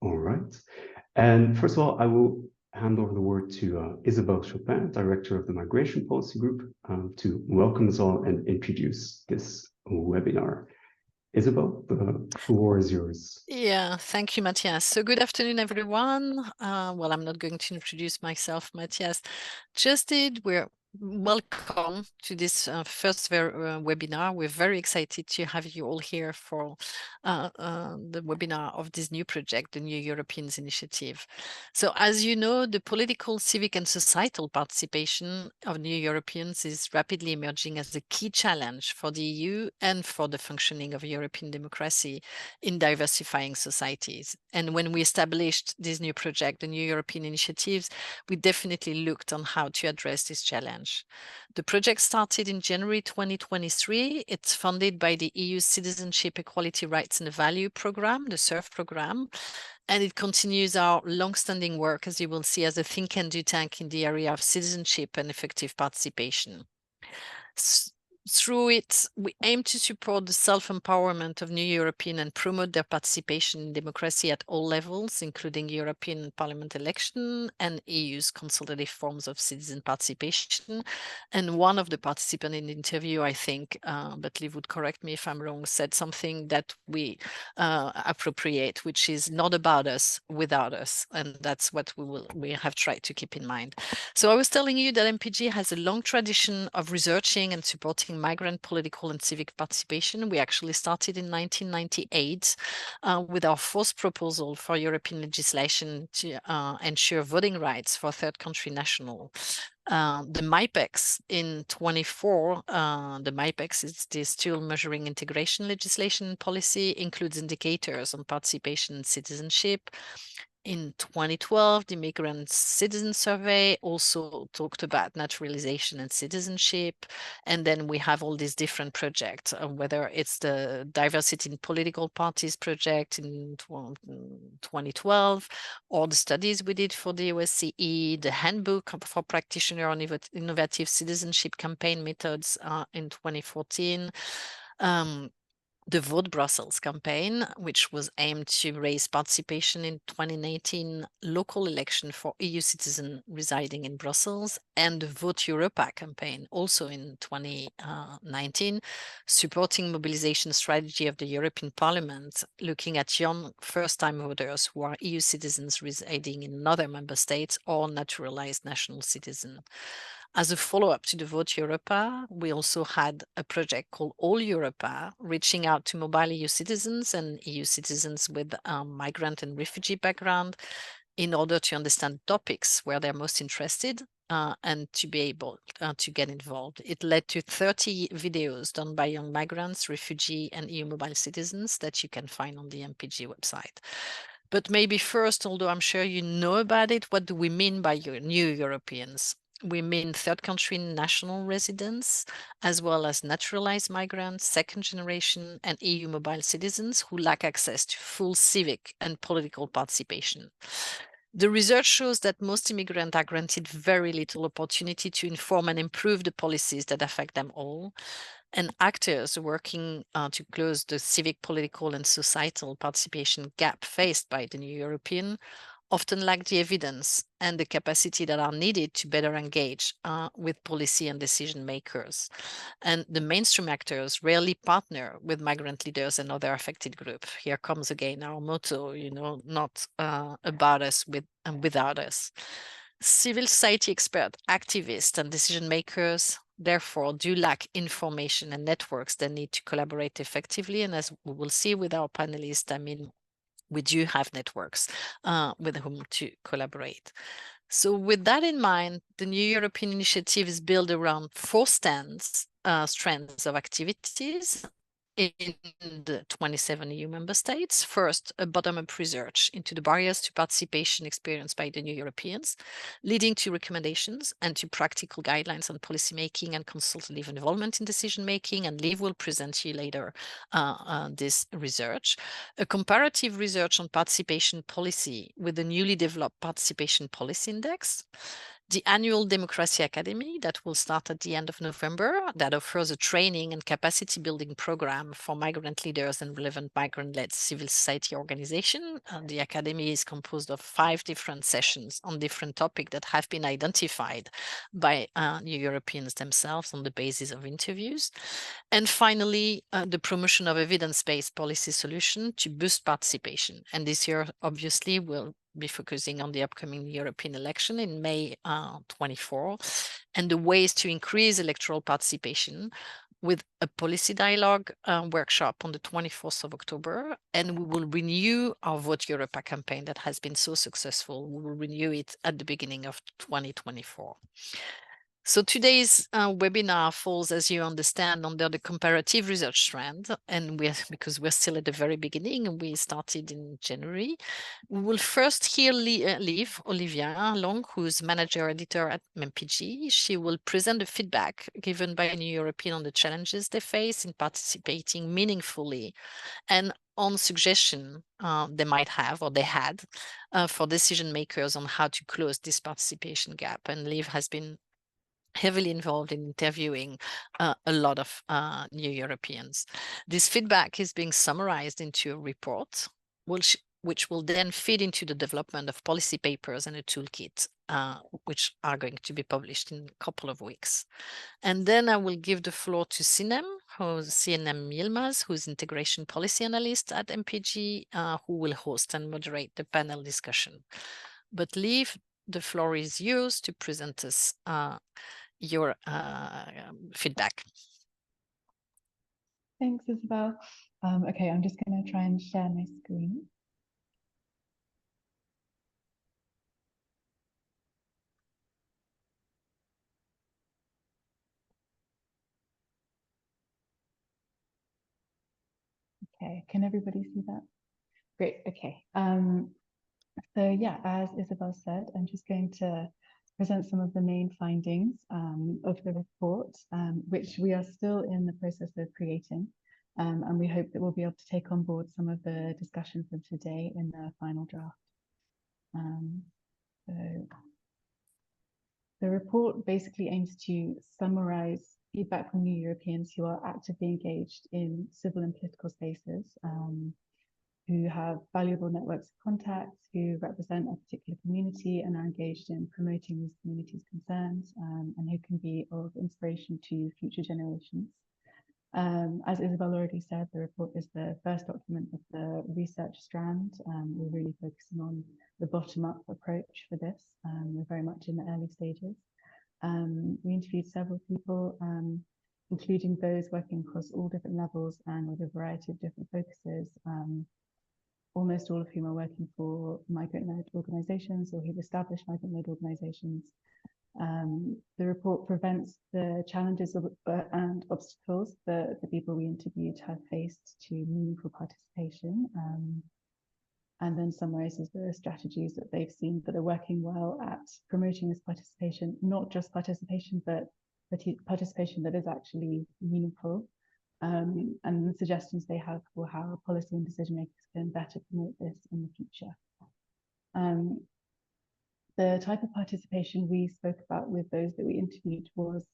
All right. And first of all, I will hand over the word to Isabelle Chopin, Director of the Migration Policy Group, to welcome us all and introduce this webinar. Isabelle, the floor is yours. Yeah, thank you, Matthias. So good afternoon, everyone. Well, I'm not going to introduce myself, Matthias just did. We're welcome to this first webinar. We're very excited to have you all here for the webinar of this new project, the New Europeans Initiative. So as you know, the political, civic and societal participation of New Europeans is rapidly emerging as a key challenge for the EU and for the functioning of European democracy in diversifying societies. And when we established this new project, the New European Initiatives, we definitely looked on how to address this challenge. The project started in January 2023. It's funded by the EU Citizenship, Equality, Rights and Value Programme, the CERF program, and it continues our long-standing work, as you will see, as a think and do tank in the area of citizenship and effective participation. Through it, we aim to support the self-empowerment of new Europeans and promote their participation in democracy at all levels, including European Parliament election and EU's consultative forms of citizen participation. And one of the participants in the interview, I think, but Liv would correct me if I'm wrong, said something that we appropriate, which is not about us, without us. And that's what we have tried to keep in mind. So I was telling you that MPG has a long tradition of researching and supporting migrant political and civic participation. We actually started in 1998 with our first proposal for European legislation to ensure voting rights for third country nationals. The MIPEX in 24, the MIPEX is the Still Measuring Integration Legislation Policy, includes indicators on participation and citizenship. In 2012, the Migrant Citizen Survey also talked about naturalization and citizenship. And then we have all these different projects, whether it's the Diversity in Political Parties project in 2012, or the studies we did for the OSCE, the Handbook for Practitioner on Innovative Citizenship Campaign Methods in 2014. The Vote Brussels campaign, which was aimed to raise participation in 2019 local election for EU citizens residing in Brussels, and the Vote Europa campaign, also in 2019, supporting mobilization strategy of the European Parliament, looking at young first-time voters who are EU citizens residing in another member state or naturalized national citizen. As a follow-up to the Vote Europa, we also had a project called All Europa, reaching out to mobile EU citizens and EU citizens with migrant and refugee background in order to understand topics where they're most interested and to be able to get involved. It led to 30 videos done by young migrants, refugee and EU mobile citizens that you can find on the MPG website. But maybe first, although I'm sure you know about it, what do we mean by new Europeans? We mean third country national residents, as well as naturalized migrants, second generation, and EU mobile citizens who lack access to full civic and political participation. The research shows that most immigrants are granted very little opportunity to inform and improve the policies that affect them all. And actors working to close the civic, political, and societal participation gap faced by the new European often lack the evidence and the capacity that are needed to better engage with policy and decision makers. And the mainstream actors rarely partner with migrant leaders and other affected groups. Here comes again our motto, not about us and without us. Civil society experts, activists, and decision makers therefore do lack information and networks that need to collaborate effectively. And as we will see with our panelists, we do have networks with whom to collaborate. So with that in mind, the New European Initiative is built around 4 strands of activities in the 27 EU member states. First, a bottom-up research into the barriers to participation experienced by the new Europeans, leading to recommendations and to practical guidelines on policymaking and consultative involvement in decision-making. And Liv will present to you later this research. A comparative research on participation policy with the newly developed Participation Policy Index. The annual Democracy Academy that will start at the end of November, that offers a training and capacity building program for migrant leaders and relevant migrant-led civil society organization. The Academy is composed of 5 different sessions on different topics that have been identified by New Europeans themselves on the basis of interviews. And finally, the promotion of evidence-based policy solution to boost participation. And this year, obviously, will be focusing on the upcoming European election in May 24, and the ways to increase electoral participation with a policy dialogue workshop on the 24th of October. And we will renew our Vote Europa campaign that has been so successful. We will renew it at the beginning of 2024. So today's webinar falls, as you understand, under the comparative research strand, and because we're still at the very beginning, and we started in January. We will first hear Liv Olivia Long, who's manager editor at MPG. She will present the feedback given by New European on the challenges they face in participating meaningfully, and on suggestion they might have or they had for decision makers on how to close this participation gap. And Liv has been heavily involved in interviewing a lot of new Europeans. This feedback is being summarized into a report, which will then feed into the development of policy papers and a toolkit, which are going to be published in a couple of weeks. And then I will give the floor to Sinem Yilmaz, who's integration policy analyst at MPG, who will host and moderate the panel discussion. But Liv, the floor is yours to present us your feedback. Thanks, Isabel. Okay, I'm just going to try and share my screen. Okay, can everybody see that? Great, okay. So yeah, as Isabel said, I'm just going to present some of the main findings of the report, which we are still in the process of creating. And we hope that we'll be able to take on board some of the discussion from today in the final draft. So the report basically aims to summarize feedback from new Europeans who are actively engaged in civil and political spaces, who have valuable networks of contacts, who represent a particular community and are engaged in promoting these communities' concerns, and who can be of inspiration to future generations. As Isabel already said, the report is the first document of the research strand. We're really focusing on the bottom-up approach for this. We're very much in the early stages. We interviewed several people, including those working across all different levels and with a variety of different focuses, almost all of whom are working for migrant-led organizations or who've established migrant-led organizations. The report prevents the challenges and obstacles that the people we interviewed have faced to meaningful participation, and then summarizes the strategies that they've seen that are working well at promoting this participation, not just participation, but participation that is actually meaningful, and the suggestions they have for how policy and decision makers can better promote this in the future. The type of participation we spoke about with those that we interviewed was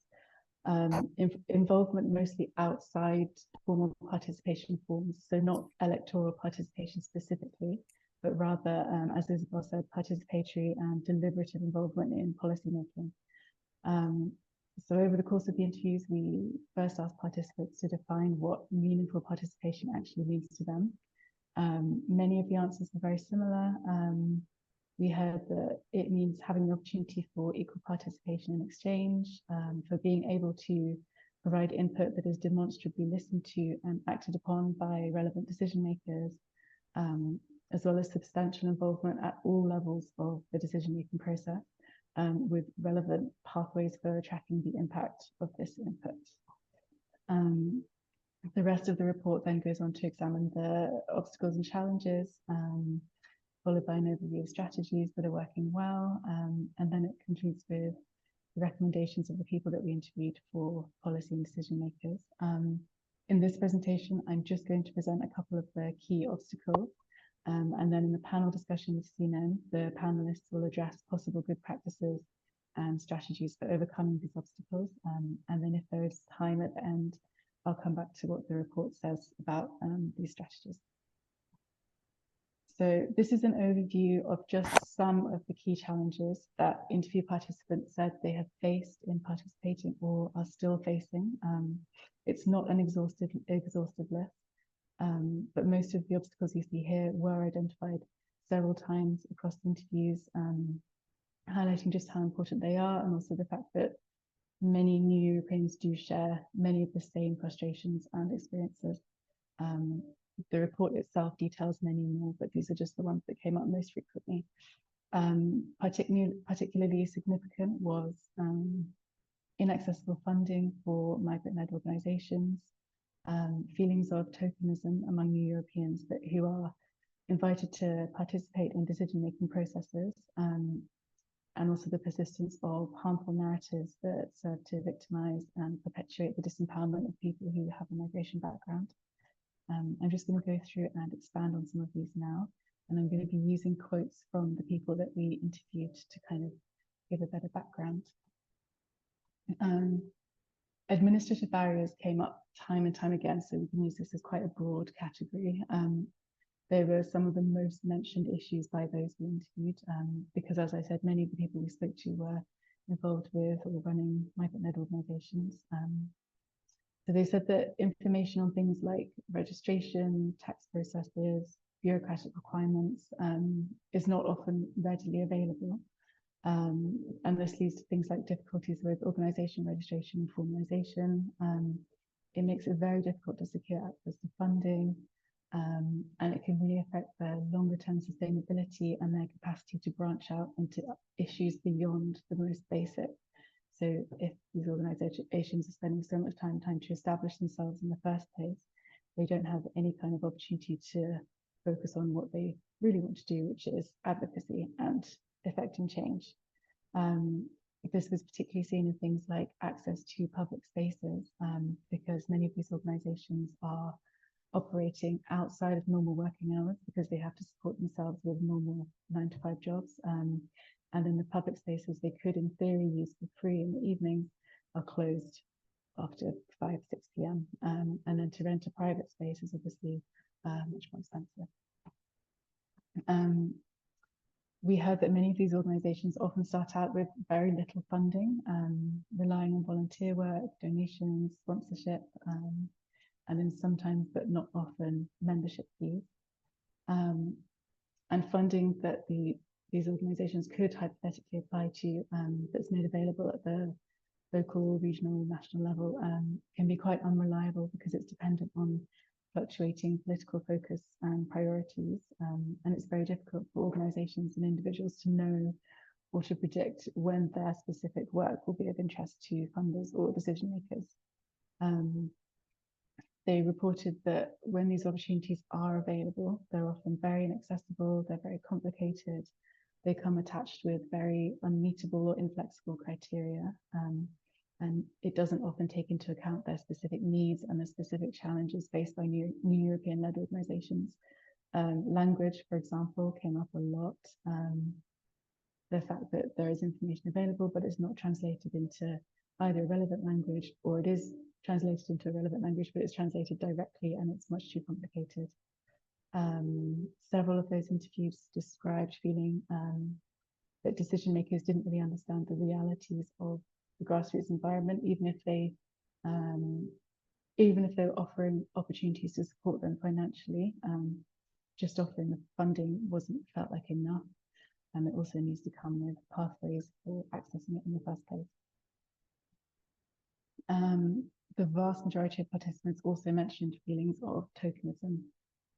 involvement mostly outside formal participation forms, so not electoral participation specifically, but rather, as Isabel said, participatory and deliberative involvement in policymaking. So over the course of the interviews, we first asked participants to define what meaningful participation actually means to them. Many of the answers were very similar. We heard that it means having the opportunity for equal participation and exchange, for being able to provide input that is demonstrably listened to and acted upon by relevant decision makers, as well as substantial involvement at all levels of the decision-making process, with relevant pathways for tracking the impact of this input. The rest of the report then goes on to examine the obstacles and challenges, followed by an overview of strategies that are working well, and then it concludes with the recommendations of the people that we interviewed for policy and decision makers. In this presentation, I'm just going to present a couple of the key obstacles, and then in the panel discussion with Sinem, the panelists will address possible good practices and strategies for overcoming these obstacles. And then if there is time at the end, I'll come back to what the report says about these strategies. So this is an overview of just some of the key challenges that interview participants said they have faced in participating or are still facing. It's not an exhaustive list, but most of the obstacles you see here were identified several times across the interviews, highlighting just how important they are, and also the fact that many new Europeans do share many of the same frustrations and experiences. The report itself details many more, but these are just the ones that came up most frequently. Particularly significant was inaccessible funding for migrant-led organizations, feelings of tokenism among new Europeans who are invited to participate in decision-making processes, and also the persistence of harmful narratives that serve to victimize and perpetuate the disempowerment of people who have a migration background. I'm just going to go through and expand on some of these now, and I'm going to be using quotes from the people that we interviewed to kind of give a better background. Administrative barriers came up time and time again, so we can use this as quite a broad category. They were some of the most mentioned issues by those we interviewed, because, as I said, many of the people we spoke to were involved with or running migrant-led organizations. So they said that information on things like registration, tax processes, bureaucratic requirements is not often readily available. And this leads to things like difficulties with organization registration and formalization. It makes it very difficult to secure access to funding, and it can really affect their longer term sustainability and their capacity to branch out into issues beyond the most basic. So if these organizations are spending so much time to establish themselves in the first place, they don't have any kind of opportunity to focus on what they really want to do, which is advocacy and effecting change. This was particularly seen in things like access to public spaces, because many of these organizations are operating outside of normal working hours because they have to support themselves with normal 9-to-5 jobs. And then the public spaces they could, in theory, use for free in the evenings are closed after 5-6 p.m. And then to rent a private space is obviously much more expensive. We heard that many of these organizations often start out with very little funding, relying on volunteer work, donations, sponsorship, and then sometimes, but not often, membership fees. And funding that these organizations could hypothetically apply to, that's made available at the local, regional, national level, can be quite unreliable because it's dependent on fluctuating political focus and priorities. And it's very difficult for organizations and individuals to know or to predict when their specific work will be of interest to funders or decision makers. They reported that when these opportunities are available, they're often very inaccessible, they're very complicated, they come attached with very unmeetable or inflexible criteria, and it doesn't often take into account their specific needs and the specific challenges faced by new European-led organizations. Language, for example, came up a lot. The fact that there is information available, but it's not translated into either a relevant language, or it is translated into a relevant language, but it's translated directly and it's much too complicated. Several of those interviews described feeling that decision makers didn't really understand the realities of the grassroots environment, even if they were offering opportunities to support them financially. Just offering the funding wasn't felt like enough, and it also needs to come with pathways for accessing it in the first place. The vast majority of participants also mentioned feelings of tokenism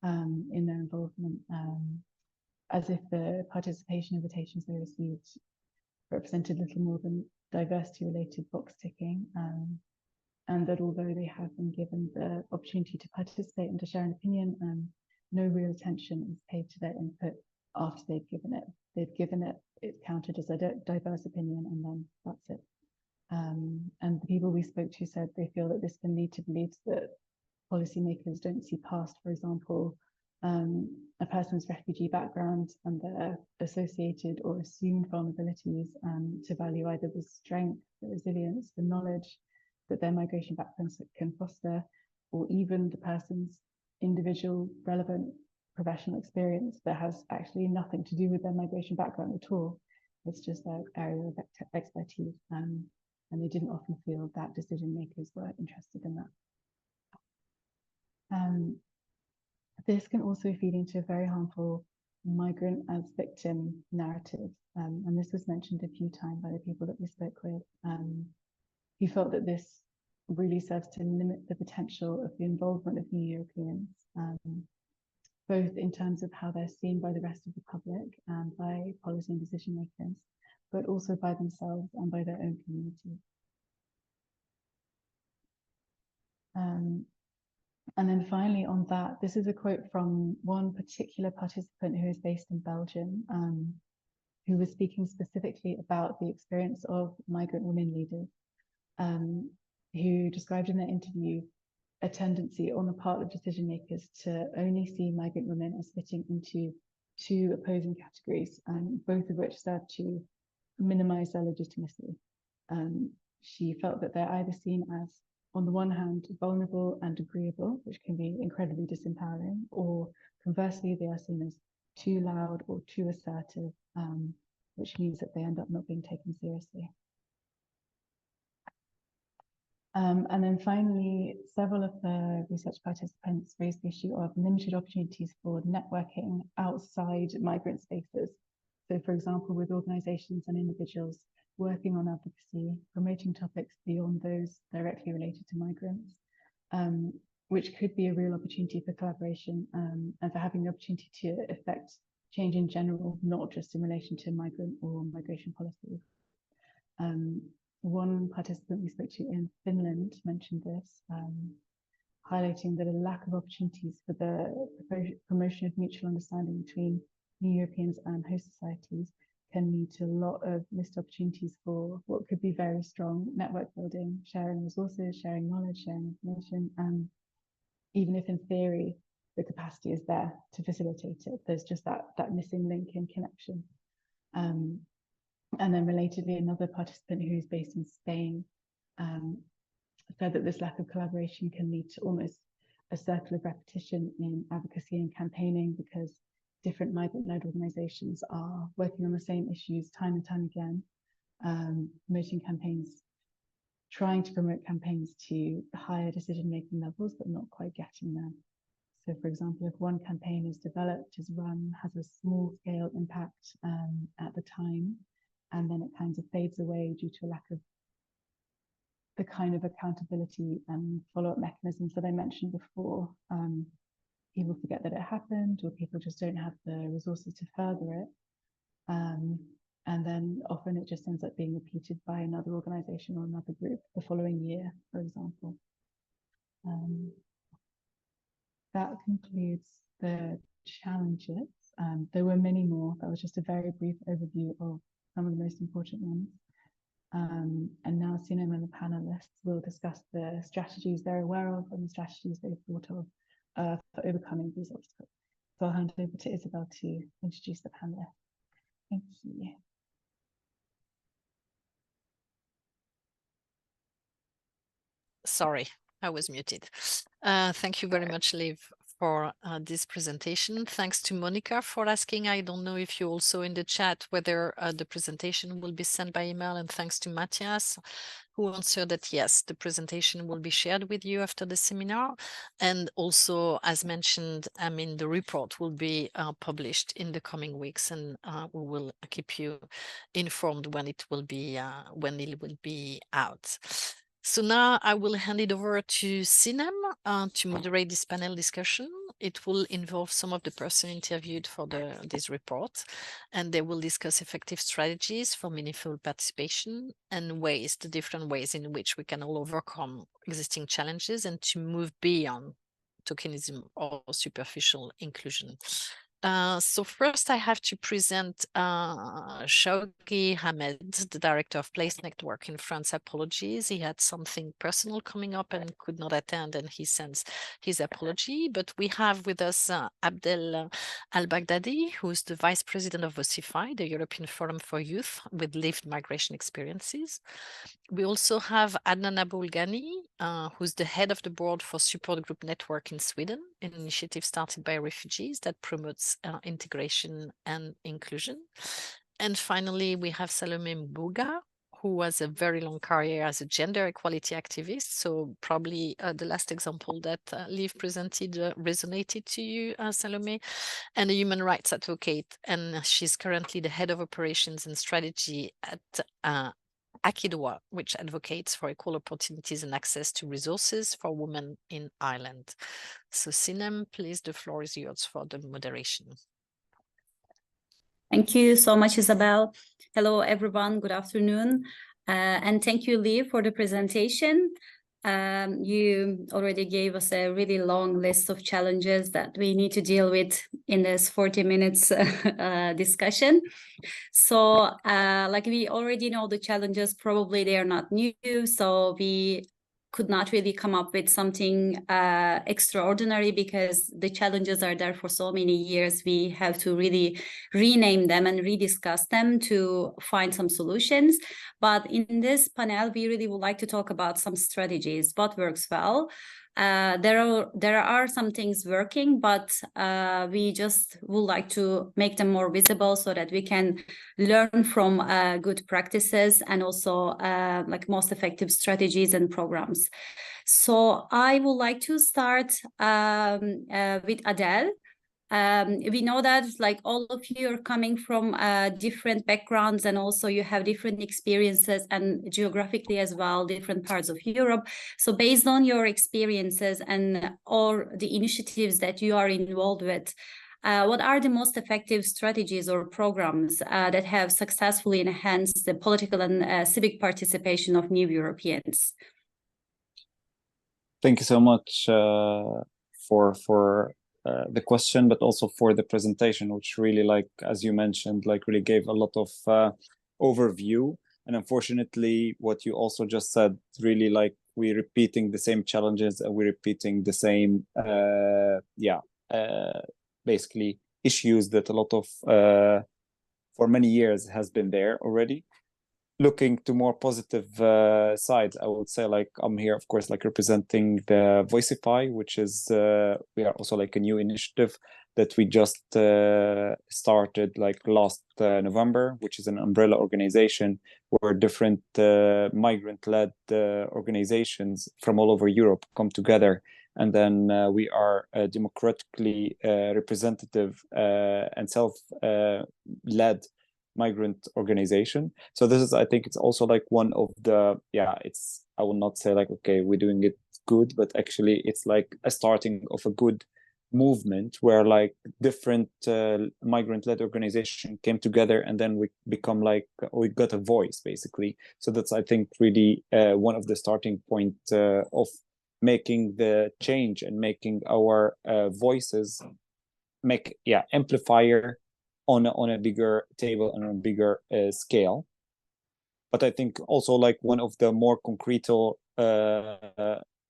in their involvement, as if the participation invitations they received represented little more than diversity-related box ticking, and that although they have been given the opportunity to participate and to share an opinion, no real attention is paid to their input after they've given it. It's counted as a diverse opinion, and then that's it. And the people we spoke to said they feel that this can lead to beliefs that policymakers don't see past, for example, a person's refugee background and their associated or assumed vulnerabilities, to value either the strength, the resilience, the knowledge that their migration backgrounds can foster, or even the person's individual relevant professional experience that has actually nothing to do with their migration background at all. It's just their area of expertise, and they didn't often feel that decision makers were interested in that. This can also feed into a very harmful migrant as victim narrative, and this was mentioned a few times by the people that we spoke with. He felt that this really serves to limit the potential of the involvement of new Europeans, both in terms of how they're seen by the rest of the public and by policy and decision makers, but also by themselves and by their own communities. And then finally on that, this is a quote from one particular participant who is based in Belgium, who was speaking specifically about the experience of migrant women leaders, who described in their interview a tendency on the part of decision makers to only see migrant women as fitting into two opposing categories, both of which serve to minimize their legitimacy. She felt that they're either seen as, on the one hand, vulnerable and agreeable, which can be incredibly disempowering, or conversely, they are seen as too loud or too assertive, which means that they end up not being taken seriously. And then finally, several of the research participants raised the issue of limited opportunities for networking outside migrant spaces. So, for example, with organizations and individuals working on advocacy, promoting topics beyond those directly related to migrants, which could be a real opportunity for collaboration, and for having the opportunity to affect change in general, not just in relation to migrant or migration policies. One participant we spoke to in Finland mentioned this, highlighting that a lack of opportunities for the promotion of mutual understanding between new Europeans and host societies can lead to a lot of missed opportunities for what could be very strong network building, sharing resources, sharing knowledge, sharing information, and even if in theory the capacity is there to facilitate it, there's just that missing link in connection. And then relatedly, another participant who's based in Spain said that this lack of collaboration can lead to almost a circle of repetition in advocacy and campaigning, because different migrant-led organizations are working on the same issues time and time again, promoting campaigns, trying to promote campaigns to higher decision-making levels, but not quite getting there. So, for example, if one campaign is developed, is run, has a small-scale impact at the time, and then it kind of fades away due to a lack of the kind of accountability and follow-up mechanisms that I mentioned before, people forget that it happened, or people just don't have the resources to further it. And then often it just ends up being repeated by another organization or another group the following year, for example. That concludes the challenges. There were many more. That was just a very brief overview of some of the most important ones. And now Sinem and the panelists will discuss the strategies they're aware of and the strategies they've thought of for overcoming these obstacles. So I'll hand over to Isabel to introduce the panelists. Thank you. Sorry, I was muted. Thank you very much, Liv, for this presentation. Thanks to Monica for asking. I don't know if you also in the chat whether the presentation will be sent by email, and thanks to Matthias, who answered that yes, the presentation will be shared with you after the seminar. And also, as mentioned, I mean, the report will be published in the coming weeks, and we will keep you informed when it will be out. So now I will hand it over to Sinem to moderate this panel discussion. It will involve some of the persons interviewed for this report, and they will discuss effective strategies for meaningful participation and the different ways in which we can all overcome existing challenges and to move beyond tokenism or superficial inclusion. So first I have to present Shauki Hamed, the director of Place Network in France. Apologies. He had something personal coming up and could not attend, and he sends his apology. But we have with us Abdel Al-Baghdadi, who's the vice president of VOCIFY, the European Forum for Youth with Lived Migration Experiences. We also have Adnan Abulghani, who's the head of the board for Support Group Network in Sweden, an initiative started by refugees that promotes integration and inclusion. And finally, we have Salome Mbuga, who has a very long career as a gender equality activist. So probably the last example that Liv presented resonated to you, Salome, and a human rights advocate. And she's currently the head of operations and strategy at Akidwa, which advocates for equal opportunities and access to resources for women in Ireland. So Sinem, please, the floor is yours for the moderation. Thank you so much, Isabel. Hello, everyone. Good afternoon. And thank you, Lee, for the presentation. You already gave us a really long list of challenges that we need to deal with in this 40 minutes discussion. So like we already know the challenges, probably they are not new. So we could not really come up with something extraordinary because the challenges are there for so many years. We have to really rename them and rediscuss them to find some solutions. But in this panel, we really would like to talk about some strategies, what works well. There are some things working, but we just would like to make them more visible so that we can learn from good practices and also like most effective strategies and programs. So I would like to start with Adele. We know that like all of you are coming from different backgrounds, and also you have different experiences, and geographically as well, different parts of Europe. So based on your experiences and or the initiatives that you are involved with, what are the most effective strategies or programs that have successfully enhanced the political and civic participation of new Europeans? Thank you so much for the question, but also for the presentation, which really, like, as you mentioned, like really gave a lot of overview. And unfortunately, what you also just said, really like we're repeating the same challenges and we're repeating the same, basically issues that a lot of, for many years has been there already. Looking to more positive sides, I would say, like, I'm here, of course, like representing the VOCIFY, which is, we are also like a new initiative that we just started like last November, which is an umbrella organization where different migrant-led organizations from all over Europe come together. And then we are a democratically representative and self-led migrant organization. So this is, I think it's also like one of the, it's, I will not say like, okay, we're doing it good, but actually it's like a starting of a good movement where like different migrant-led organization came together, and then we become like, we got a voice basically. So that's, I think, really one of the starting point of making the change and making our voices amplifier on a bigger table and on a bigger scale. But I think also like one of the more concrete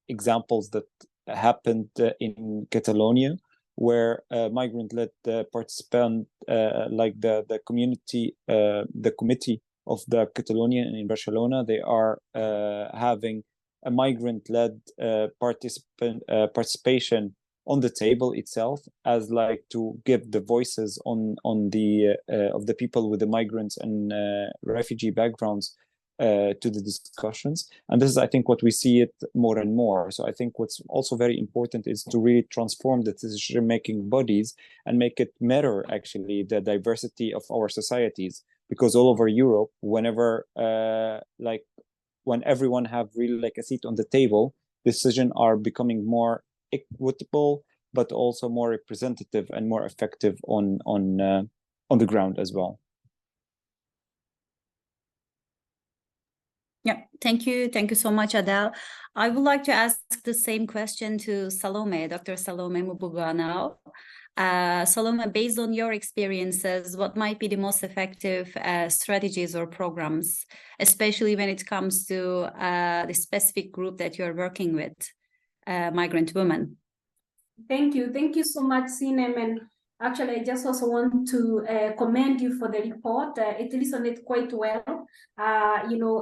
examples that happened in Catalonia, where migrant-led participant, like the community, the committee of the Catalonia in Barcelona, they are having a migrant-led participation on the table itself, as like to give the voices on the of the people with the migrants and refugee backgrounds to the discussions. And this is, I think, what we see it more and more. So I think what's also very important is to really transform the decision-making bodies and make it mirror actually the diversity of our societies, because all over Europe, whenever when everyone have really like a seat on the table, decisions are becoming more equitable, but also more representative and more effective on the ground as well. Yeah, thank you so much, Adele. I would like to ask the same question to Salome, Dr. Salome Mbuga now. Salome, based on your experiences, what might be the most effective strategies or programs, especially when it comes to the specific group that you're working with, migrant women? Thank you so much, Sinem. And actually, I just also want to commend you for the report. It resonated quite well,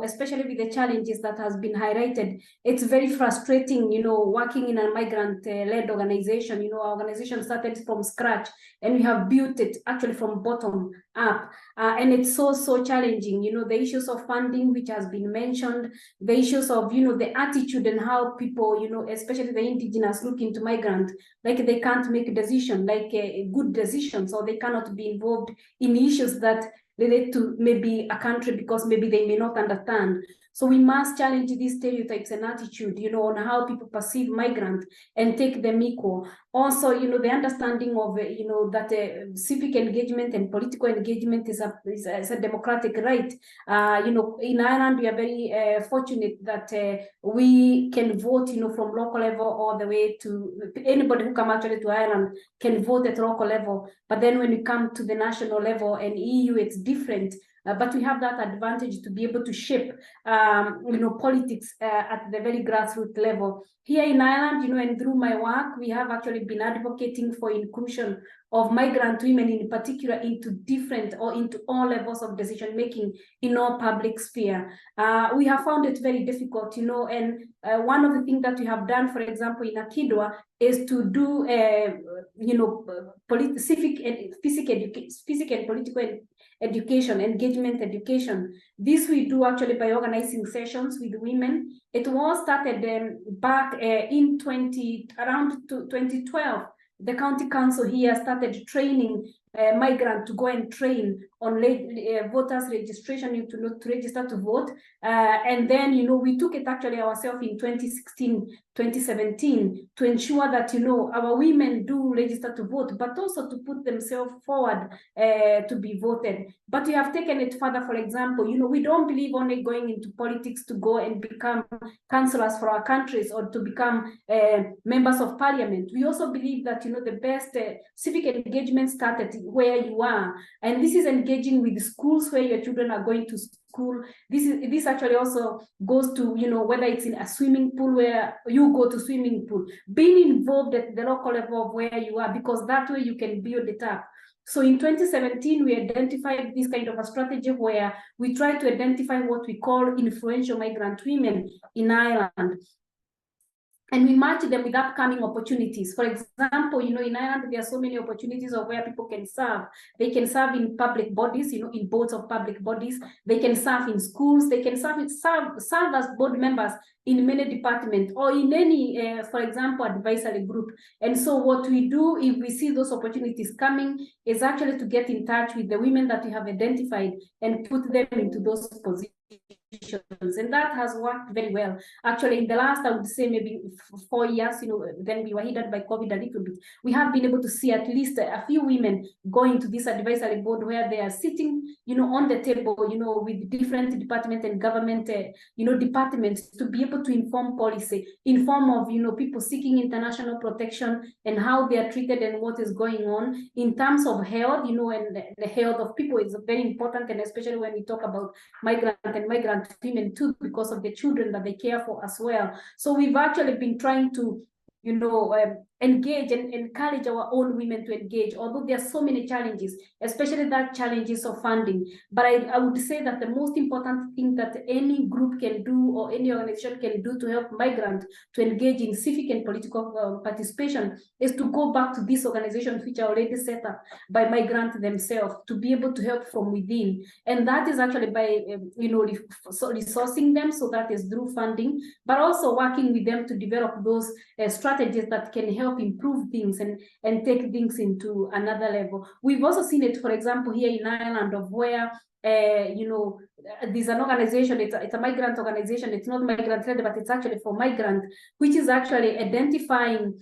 especially with the challenges that has been highlighted. It's very frustrating, working in a migrant-led organization. Our organization started from scratch, and we have built it actually from bottom up. And it's so challenging, the issues of funding, which has been mentioned, the issues of, the attitude and how people, especially the indigenous look into migrant, like they can't make a decision, like a good decision, so they cannot be involved in issues that relate to maybe a country because maybe they may not understand. So we must challenge these stereotypes and attitude, on how people perceive migrant and take them equal. Also, the understanding of, that civic engagement and political engagement is a democratic right. In Ireland, we are very fortunate that we can vote, from local level all the way to anybody who come actually to Ireland can vote at local level. But then when you come to the national level and EU, it's different. But we have that advantage to be able to shape, politics at the very grassroots level. Here in Ireland, and through my work, we have actually been advocating for inclusion of migrant women in particular into different or into all levels of decision making in all public sphere. We have found it very difficult, and one of the things that we have done, for example, in Akidwa, is to do, civic and physical and political education, engagement education. This we do actually by organizing sessions with women. It was started back in around 2012. The county council here started training migrants to go and train on voters registration to register to vote. And then, we took it actually ourselves in 2016, 2017 to ensure that, our women do register to vote, but also to put themselves forward to be voted. But we have taken it further. For example, we don't believe only going into politics to go and become councillors for our countries or to become members of parliament. We also believe that, the best civic engagement started where you are. And this is engaging with schools where your children are going to school. This actually also goes to, whether it's in a swimming pool where you go to swimming pool, being involved at the local level of where you are, because that way you can build it up. So in 2017, we identified this kind of a strategy where we try to identify what we call influential migrant women in Ireland. And we match them with upcoming opportunities. For example, in Ireland, there are so many opportunities of where people can serve. They can serve in public bodies, in boards of public bodies. They can serve in schools. They can serve as board members in many departments or in any, for example, advisory group. And so what we do if we see those opportunities coming is actually to get in touch with the women that we have identified and put them into those positions. And that has worked very well. Actually, in the last, I would say maybe 4 years, then we were hit by COVID a little bit. We have been able to see at least a few women going to this advisory board where they are sitting, on the table, with different departments and government, departments to be able to inform policy, inform of, people seeking international protection and how they are treated and what is going on in terms of health, and the health of people is very important, and especially when we talk about migrant and migrant women too, because of the children that they care for as well. So we've actually been trying to, engage and encourage our own women to engage, although there are so many challenges, especially that challenges of funding. But I would say that the most important thing that any group can do or any organization can do to help migrants to engage in civic and political participation is to go back to these organizations which are already set up by migrants themselves to be able to help from within. And that is actually by, resourcing them, so that is through funding, but also working with them to develop those strategies that can help improve things and take things into another level. We've also seen it, for example, here in Ireland, of where there's an organization, it's a migrant organization, it's not migrant led, but it's actually for migrants, which is actually identifying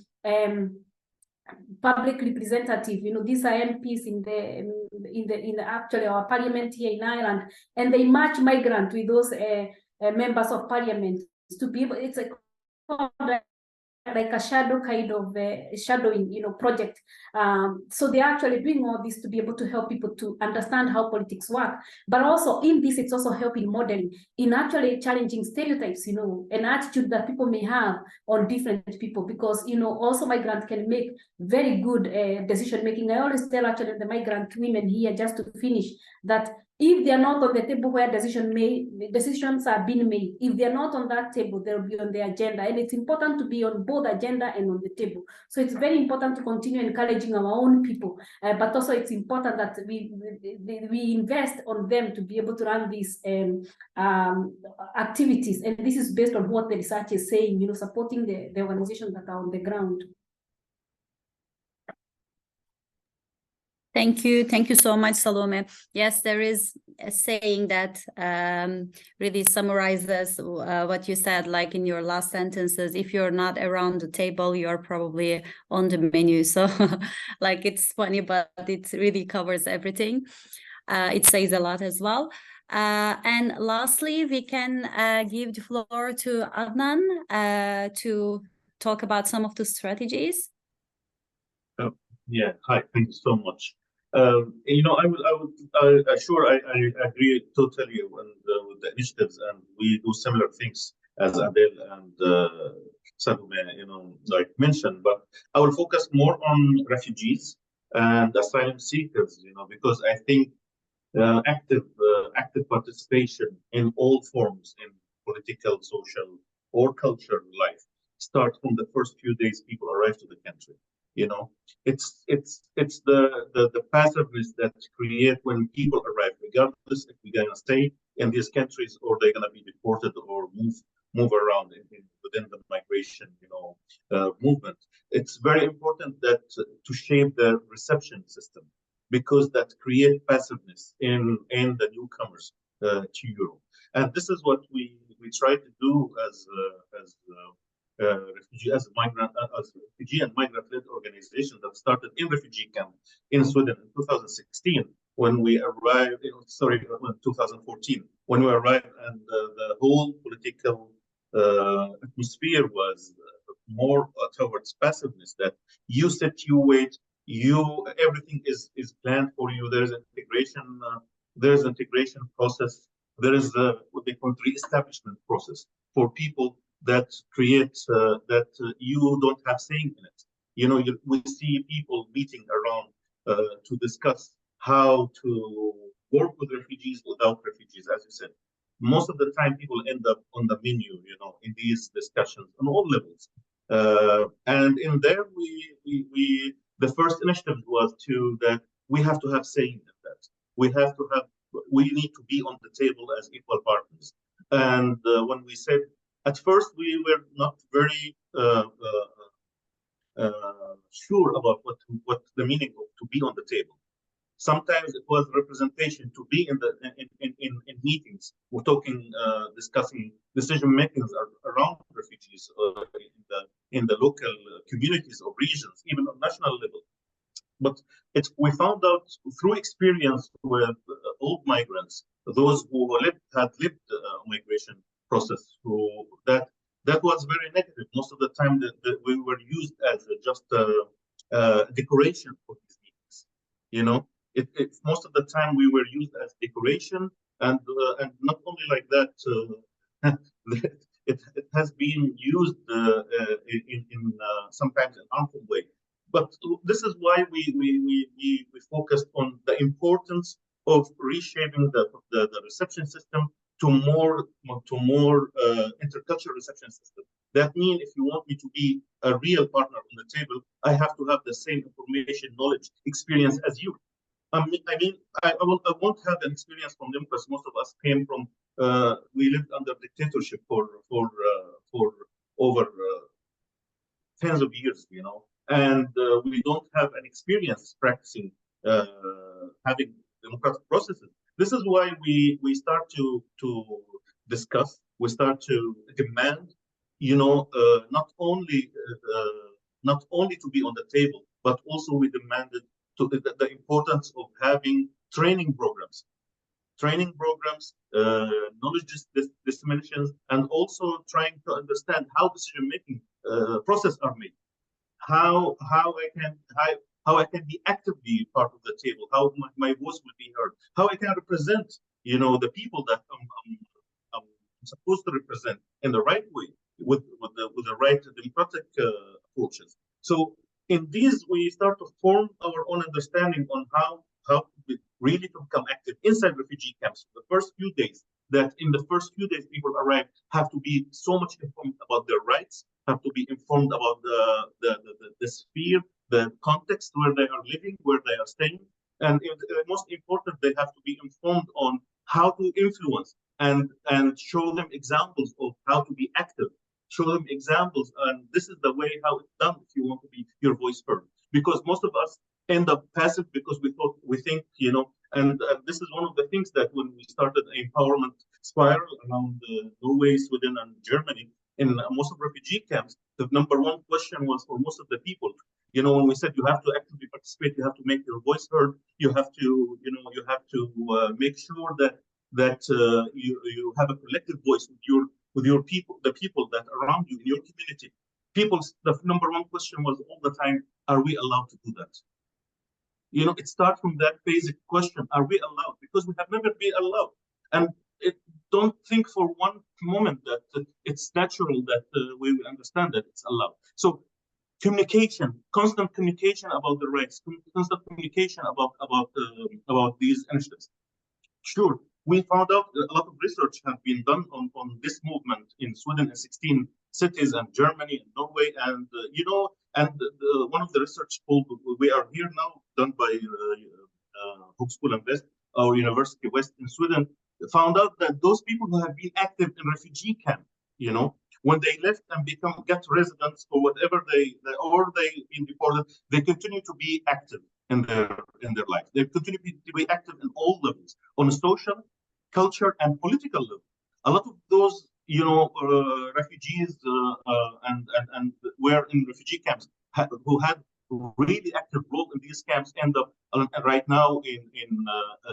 public representative, these are MPs in the actually our parliament here in Ireland, and they match migrant with those members of parliament to be able, it's a like a shadow kind of shadowing, project. So they're actually doing all this to be able to help people to understand how politics work. But also in this, it's also helping modeling in actually challenging stereotypes, an attitude that people may have on different people, because, also migrants can make very good decision making. I always tell actually the migrant women here, just to finish, that if they are not on the table where decisions are being made, if they are not on that table, they'll be on the agenda. And it's important to be on both agenda and on the table. So it's very important to continue encouraging our own people, but also it's important that we invest on them to be able to run these activities. And this is based on what the research is saying, supporting the organizations that are on the ground. Thank you so much, Salome. Yes, there is a saying that really summarizes what you said, like in your last sentences. If you're not around the table, you're probably on the menu. So like, it's funny, but it really covers everything. It says a lot as well. And lastly, we can give the floor to Adnan to talk about some of the strategies. Yeah, hi, thank you so much. I agree totally with the initiatives, and we do similar things as Adel and Salome, like mentioned. But I will focus more on refugees and asylum seekers, because I think active participation in all forms in political, social, or cultural life start from the first few days people arrive to the country. It's the passiveness that create when people arrive, regardless if we're gonna stay in these countries or they're gonna be deported or move around within the migration movement. It's very important that to shape the reception system, because that create passiveness in the newcomers to Europe. And this is what we try to do as refugee and migrant-led organization that started in refugee camp in Sweden in 2016 when we arrived. 2014 when we arrived, and the whole political atmosphere was more towards passiveness. That you sit, you wait, everything is planned for you. There's integration process. There is what they call re-establishment process for people that creates you don't have saying in it. We see people meeting around to discuss how to work with refugees, without refugees, as you said. Most of the time, people end up on the menu, in these discussions on all levels. And in there, the first initiative was that we have to have saying in that. We need to be on the table as equal partners. And when we said, at first, we were not very sure about what the meaning of to be on the table. Sometimes it was representation, to be in meetings. We're discussing decision makings around refugees in the local communities or regions, even on national level. But we found out through experience with old migrants, those who had lived migration process, that was very negative. Most of the time that we were used as just a decoration for these meetings. Most of the time we were used as decoration, and not only like that, it has been used in sometimes an harmful way. But this is why we focused on the importance of reshaping the reception system to more intercultural reception system. That means if you want me to be a real partner on the table, I have to have the same information, knowledge, experience as you. I won't have an experience from them, because most of us came from we lived under dictatorship for over tens of years, and we don't have an experience practicing having democratic processes. This is why we start to discuss, we start to demand, not only to be on the table, but also we demanded the importance of having training programs, knowledge disseminations, and also trying to understand how decision making process are made, how I can be actively part of the table, how my voice will be heard, how I can represent, the people that I'm supposed to represent in the right way with the right democratic approaches. So in these, we start to form our own understanding on how really to become active inside refugee camps. The first few days, people arrive have to be so much informed about their rights, have to be informed about the sphere, the context where they are living, where they are staying, and most important, they have to be informed on how to influence and show them examples of how to be active. Show them examples, and this is the way how it's done if you want to be your voice heard. Because most of us end up passive because we think, and this is one of the things that when we started the empowerment spiral around Norway, Sweden, and Germany, in most of refugee camps, the number one question was for most of the people, when we said you have to actively participate, you have to make your voice heard, you have to, make sure that you have a collective voice with your people, the people that are around you in your community. The number one question was all the time, are we allowed to do that? It starts from that basic question, are we allowed? Because we have never been allowed. And don't think for one moment that it's natural that we will understand that it's allowed. So communication, constant communication about the rights, constant communication about these initiatives. Sure, we found out a lot of research has been done on this movement in Sweden and 16 cities, and Germany and Norway, and one of the research called We Are Here Now, done by Högskolan West or University West in Sweden, found out that those people who have been active in refugee camp, when they left and get residents or whatever they've been deported, they continue to be active in their life. They continue to be active in all levels, on a social, culture, and political level. A lot of those, refugees and were in refugee camps who had really active role in these camps end up right now in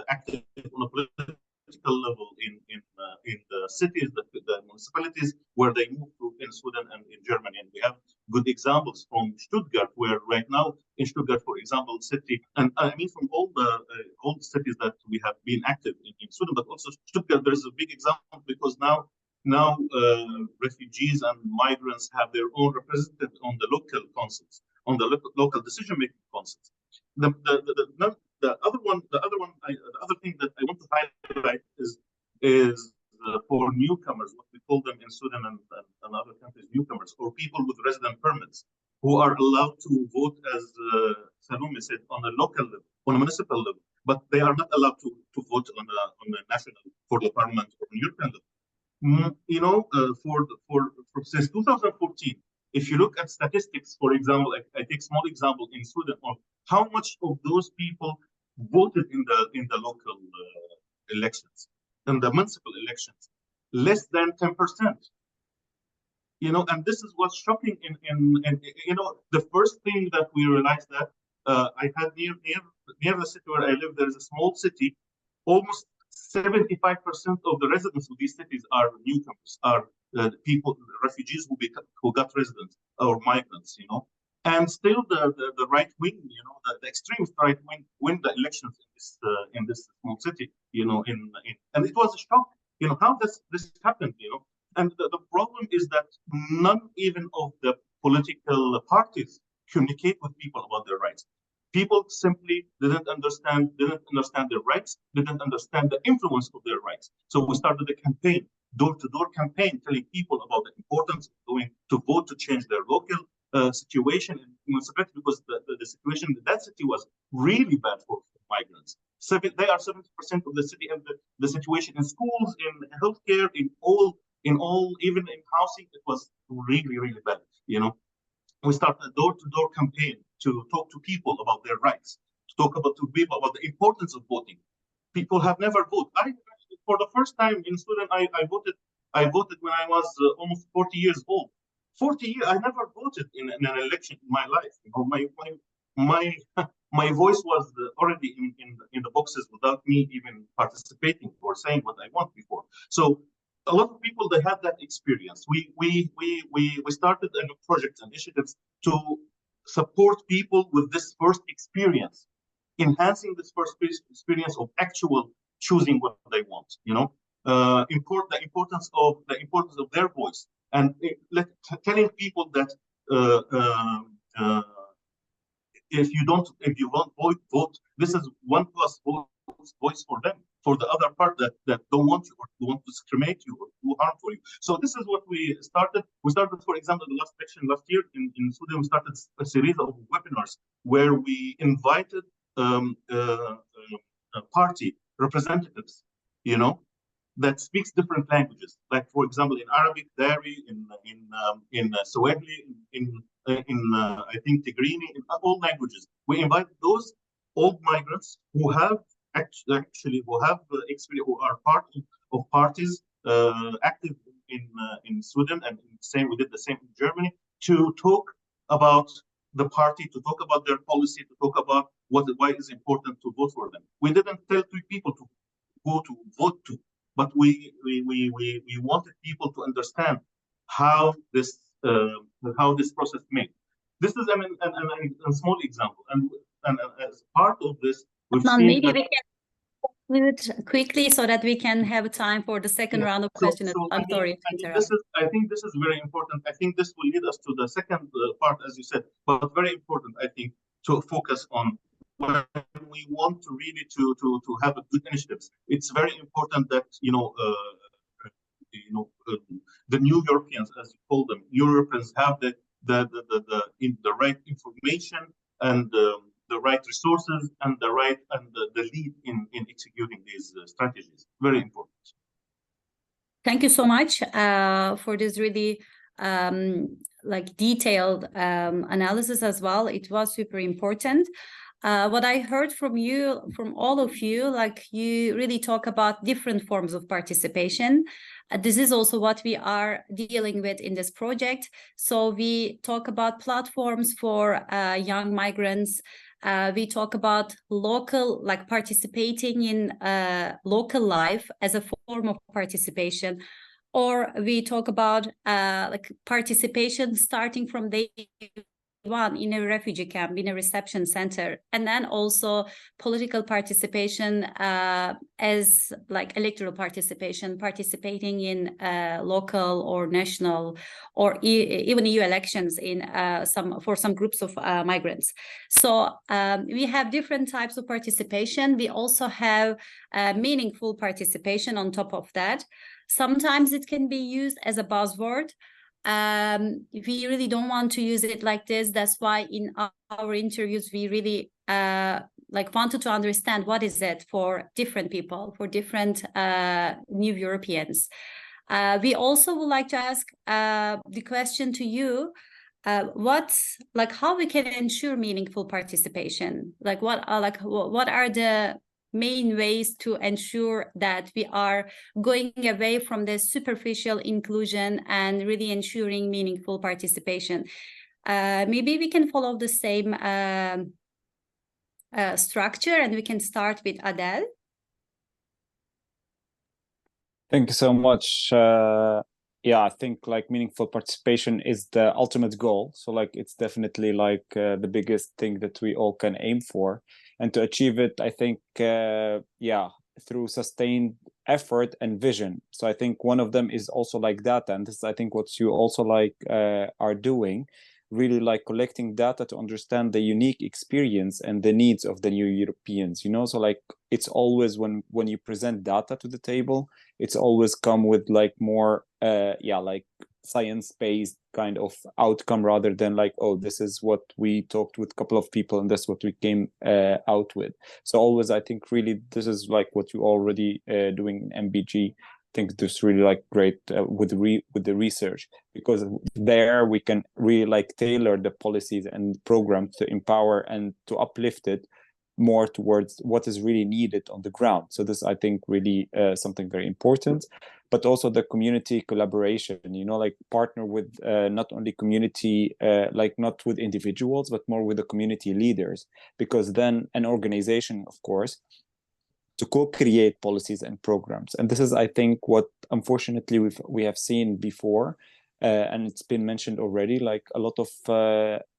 active on a political level in the cities, the municipalities where they move to in Sweden and in Germany. And we have good examples from Stuttgart, where right now in Stuttgart, for example, city, and I mean from all the cities that we have been active in Sweden, but also Stuttgart, there's a big example because now refugees and migrants have their own representative on the local councils, on the local decision-making councils. The other thing that I want to highlight is for newcomers, what we call them in Sweden and other countries, newcomers, or people with resident permits, who are allowed to vote, as Salome said, on a local level, on a municipal level, but they are not allowed to vote on a national, for the parliament or European level. Since 2014, if you look at statistics, for example, I take small example in Sweden on how much of those people voted in the local elections, in the municipal elections, less than 10%. And this is what's shocking. The first thing that we realized that I had near the city where I live, there is a small city, almost 75% of the residents of these cities are newcomers, are people, refugees who got residence or migrants, and still the right wing, the extremist right wing win the elections in this small city, and it was a shock, how does this happen, and the problem is that none even of the political parties communicate with people about their rights. People simply didn't understand their rights, didn't understand the influence of their rights. So we started a campaign, door-to-door campaign, telling people about the importance of going to vote to change their local situation in municipality, because the situation in that city was really bad for migrants. They are 70% of the city, and the situation in schools, in healthcare, in all, even in housing, it was really, really bad. We started a door-to-door campaign to talk to people about their rights, to talk to people about the importance of voting. People have never voted. For the first time in Sweden, I voted. I voted when I was almost 40 years old. 40 years, I never voted in an election in my life. My voice was already in the boxes without me even participating or saying what I want before. So a lot of people, they had that experience. We started a project initiatives to support people with this first experience, enhancing this first experience of actual choosing what they want. You know, the importance of their voice, and telling people that if you won't vote, this is 1+ voice for them, for the other part that don't want you or want to discriminate you or do harm for you. So this is what we started. We started, for example, the last election last year in Sweden. We started a series of webinars where we invited party representatives, you know, that speaks different languages. Like, for example, in Arabic, Dari, in Swahili, in I think Tigrini, in all languages. We invite those old migrants who have actually experience, who are part of parties active in Sweden, and we did the same in Germany, to talk about the party, to talk about their policy, to talk about why it's important to vote for them. We didn't tell people to go to vote to, but we wanted people to understand how this process made. This is a small example, and as part of this, we've seen maybe we can conclude quickly so that we can have time for the second round of questions. I'm sorry to interrupt. I think this is very important. I think this will lead us to the second part, as you said, but very important, I think, to focus on when we want to really to have a good initiatives. It's very important that the new Europeans, as you call them, New Europeans, have the right information and the right resources and the lead in executing these strategies. Very important. Thank you so much for this really detailed analysis as well. It was super important. What I heard from all of you, you really talk about different forms of participation. This is also what we are dealing with in this project. So we talk about platforms for young migrants. We talk about local, participating in local life as a form of participation, or we talk about participation starting from day one in a refugee camp, in a reception center, and then also political participation as electoral participation, participating in local or national or even EU elections for some groups of migrants. So we have different types of participation. We also have meaningful participation on top of that. Sometimes it can be used as a buzzword. We really don't want to use it like this. That's why in our interviews we really wanted to understand what is it for different people, for different new Europeans. We also would like to ask the question to you, how we can ensure meaningful participation? What are the main ways to ensure that we are going away from the superficial inclusion and really ensuring meaningful participation? Maybe we can follow the same structure, and we can start with Adel. Thank you so much. Yeah, I think meaningful participation is the ultimate goal. So it's definitely the biggest thing that we all can aim for. And to achieve it, I think, through sustained effort and vision. So I think one of them is also data. And this is, I think, what you also are doing, really collecting data to understand the unique experience and the needs of the new Europeans, So it's always when you present data to the table, it's always come with more, science-based kind of outcome rather than oh, this is what we talked with a couple of people and that's what we came out with. So always, I think, really, this is what you already doing in MBG. I think this is really great with the research, because there we can really tailor the policies and programs to empower and to uplift it more towards what is really needed on the ground. So this, I think, really something very important. But also the community collaboration, partner with not only community, not with individuals, but more with the community leaders, because then an organization, of course, to co-create policies and programs. And this is, I think, what unfortunately we have seen before, and it's been mentioned already, like a lot of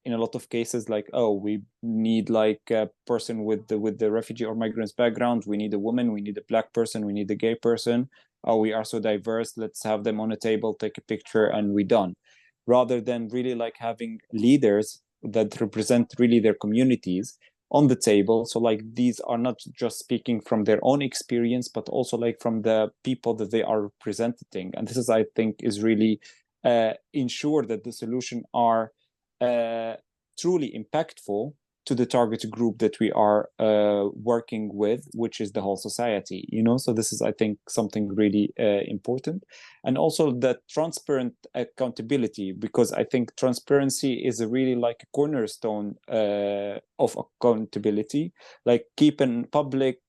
in a lot of cases, like, oh, we need like a person with the refugee or migrants background, we need a woman, we need a Black person, we need a gay person. Oh, we are so diverse, let's have them on a table, take a picture, and we're done. Rather than really like having leaders that represent really their communities on the table. So like these are not just speaking from their own experience, but also like from the people that they are representing. And this is, I think, is really ensure that the solution are truly impactful to the target group that we are working with, which is the whole society, you know. So this is, I think, something really important. And also the transparent accountability, because I think transparency is a really like a cornerstone of accountability, like keeping public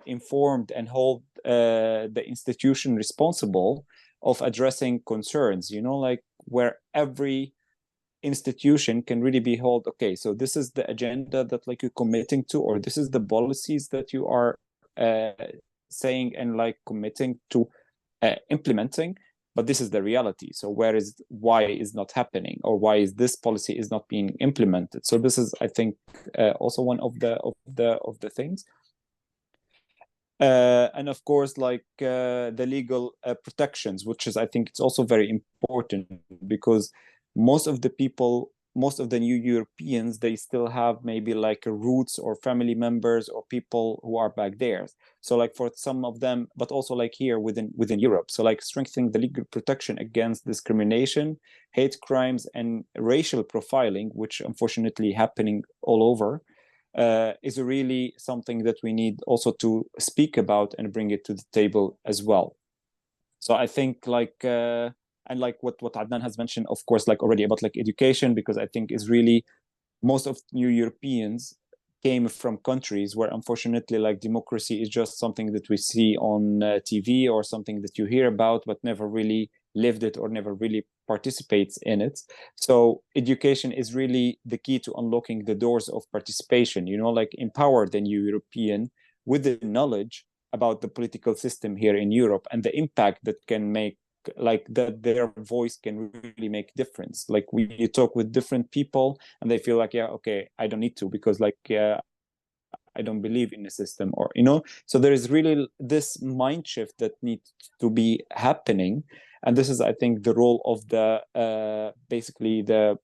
informed and hold the institution responsible of addressing concerns, you know, like where every institution can really be held, okay, so this is the agenda that like you're committing to, or this is the policies that you are saying and like committing to implementing, but this is the reality. So why is not happening, or why is this policy is not being implemented? So this is, I think, also one of the things. And of course, like the legal protections, which is, I think, it's also very important, because most of the new Europeans, they still have maybe like roots or family members or people who are back there. So like for some of them, but also like here within Europe. So like strengthening the legal protection against discrimination, hate crimes, and racial profiling, which unfortunately happening all over, is really something that we need also to speak about and bring it to the table as well. So I think like and like what Adnan has mentioned, of course, like already about like education, because I think is really most of new Europeans came from countries where unfortunately like democracy is just something that we see on TV or something that you hear about, but never really lived it or never really participates in it. So education is really the key to unlocking the doors of participation, you know, like empower the new European with the knowledge about the political system here in Europe and the impact that can make, like that their voice can really make difference. Like you talk with different people and they feel like, yeah, okay, I don't need to, because like I don't believe in the system, or you know. So there is really this mind shift that needs to be happening, and this is, I think, the role of the basically the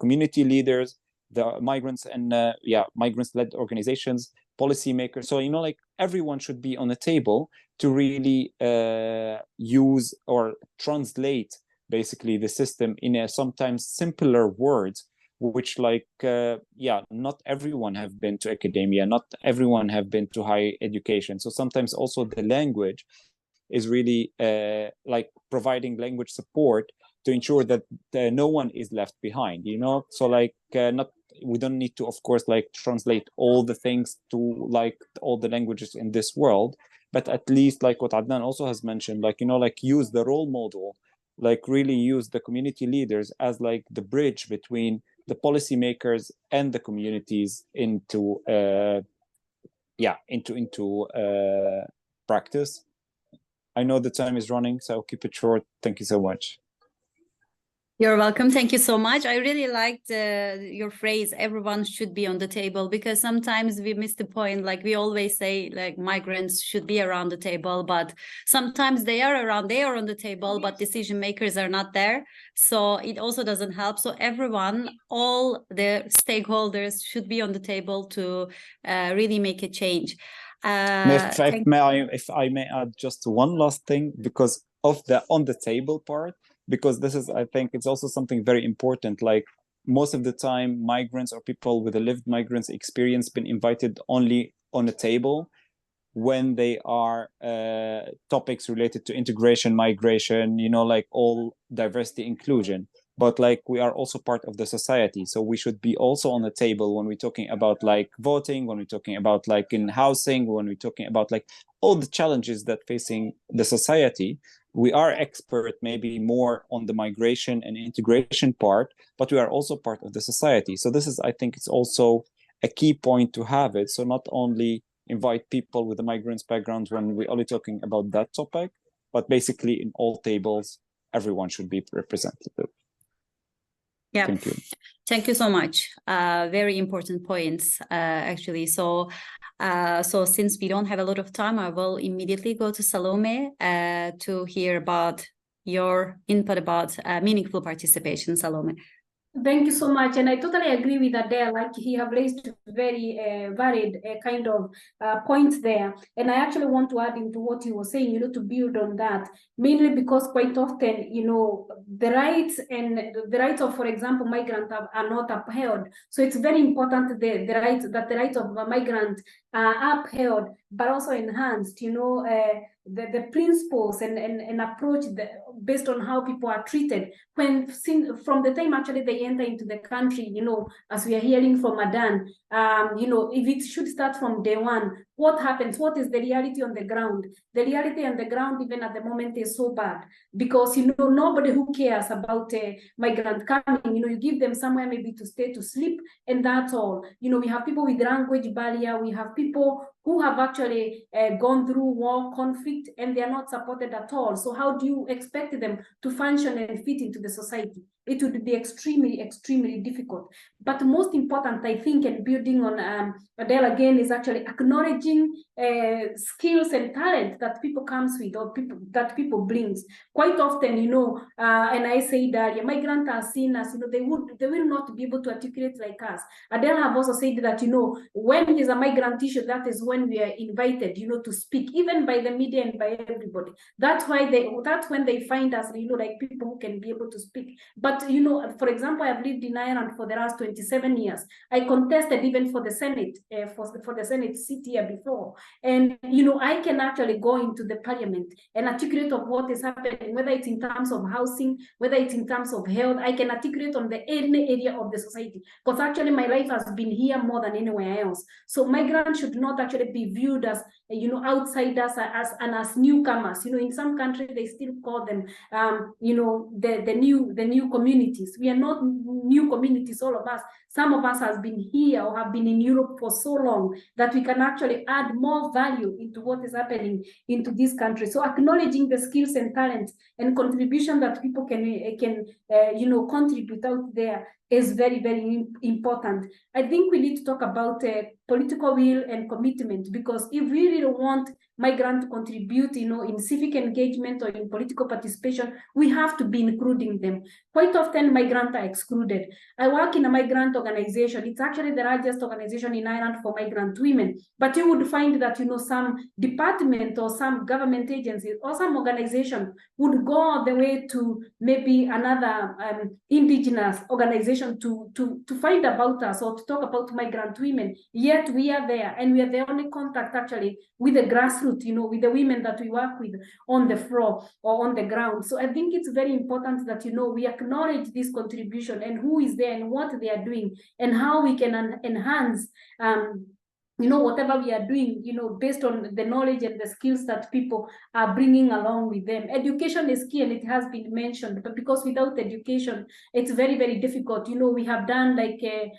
community leaders, the migrants, and migrants-led organizations, policymakers. So you know, like everyone should be on the table to really use or translate basically the system in a sometimes simpler words, which like not everyone have been to academia, not everyone have been to higher education. So sometimes also the language is really like providing language support to ensure that no one is left behind, you know. So like we don't need to, of course, like translate all the things to like all the languages in this world, but at least like what Adnan also has mentioned, like, you know, like use the role model, like really use the community leaders as like the bridge between the policymakers and the communities into practice. I know the time is running, so I'll keep it short. Thank you so much. You're welcome. Thank you so much. I really liked your phrase, everyone should be on the table, because sometimes we miss the point. Like we always say, like migrants should be around the table, but sometimes they are on the table, but decision makers are not there. So it also doesn't help. So everyone, all the stakeholders should be on the table to really make a change. If I may add just one last thing, because of the on the table part, because this is, I think it's also something very important. Like most of the time, migrants or people with a lived migrants experience been invited only on a table when they are topics related to integration, migration, you know, like all diversity, inclusion. But like we are also part of the society, so we should be also on the table when we're talking about like voting, when we're talking about like in housing, when we're talking about like all the challenges that facing the society. We are expert maybe more on the migration and integration part, but we are also part of the society. So this is, I think it's also a key point to have it. So not only invite people with a migrant background when we're only talking about that topic, but basically in all tables, everyone should be represented. Yeah. Thank you. Thank you so much. Very important points, actually. So since we don't have a lot of time, I will immediately go to Salome to hear about your input about meaningful participation, Salome. Thank you so much. And I totally agree with Adele. Like, he have raised very varied kind of points there. And I actually want to add into what you were saying, you know, to build on that, mainly because quite often, you know, the rights of, for example, migrants are not upheld. So it's very important the rights of a migrant are upheld, but also enhanced, you know, the principles and approach based on how people are treated from the time actually they enter into the country, you know, as we are hearing from Adan, you know, if it should start from day one, what happens? What is the reality on the ground? The reality on the ground, even at the moment, is so bad because, you know, nobody who cares about a migrant coming, you know, you give them somewhere maybe to stay, to sleep, and that's all. You know, we have people with language barrier, we have people who have actually gone through war, conflict, and they are not supported at all. So how do you expect them to function and fit into the society? It would be extremely, extremely difficult. But most important, I think, and building on Adele again, is actually acknowledging skills and talent that people comes with, or people brings. Quite often, you know, and I say that migrants are seen as, you know, they will not be able to articulate like us. Adele have also said that, you know, when it is a migrant issue, that is when we are invited, you know, to speak, even by the media and by everybody. That's when they find us, you know, like people who can be able to speak. But, you know, for example, I've lived in Ireland for the last 27 years. I contested even for the Senate, for the Senate seat here before. And, you know, I can actually go into the parliament and articulate of what is happening, whether it's in terms of housing, whether it's in terms of health. I can articulate on any area of the society, because actually my life has been here more than anywhere else. So migrants should not actually be viewed as, you know, outsiders as newcomers. You know, in some countries they still call them, you know, the new communities. We are not new communities, all of us. Some of us have been here or have been in Europe for so long that we can actually add more value into what is happening into this country. So acknowledging the skills and talents and contribution that people can you know, contribute out there is very, very important. I think we need to talk about political will and commitment, because if we really want migrants to contribute, you know, in civic engagement or in political participation, we have to be including them. Quite often, migrants are excluded. I work in a migrant organization. It's actually the largest organization in Ireland for migrant women. But you would find that, you know, some department or some government agency or some organization would go all the way to maybe another indigenous organization to find about us or to talk about migrant women. Yet we are there, and we are the only contact actually with the grassroots, you know, with the women that we work with on the floor or on the ground. So I think it's very important that, you know, we acknowledge this contribution and who is there and what they are doing and how we can enhance you know, whatever we are doing, you know, based on the knowledge and the skills that people are bringing along with them. Education is key, and it has been mentioned, but because without education, it's very, very difficult. You know, we have done like a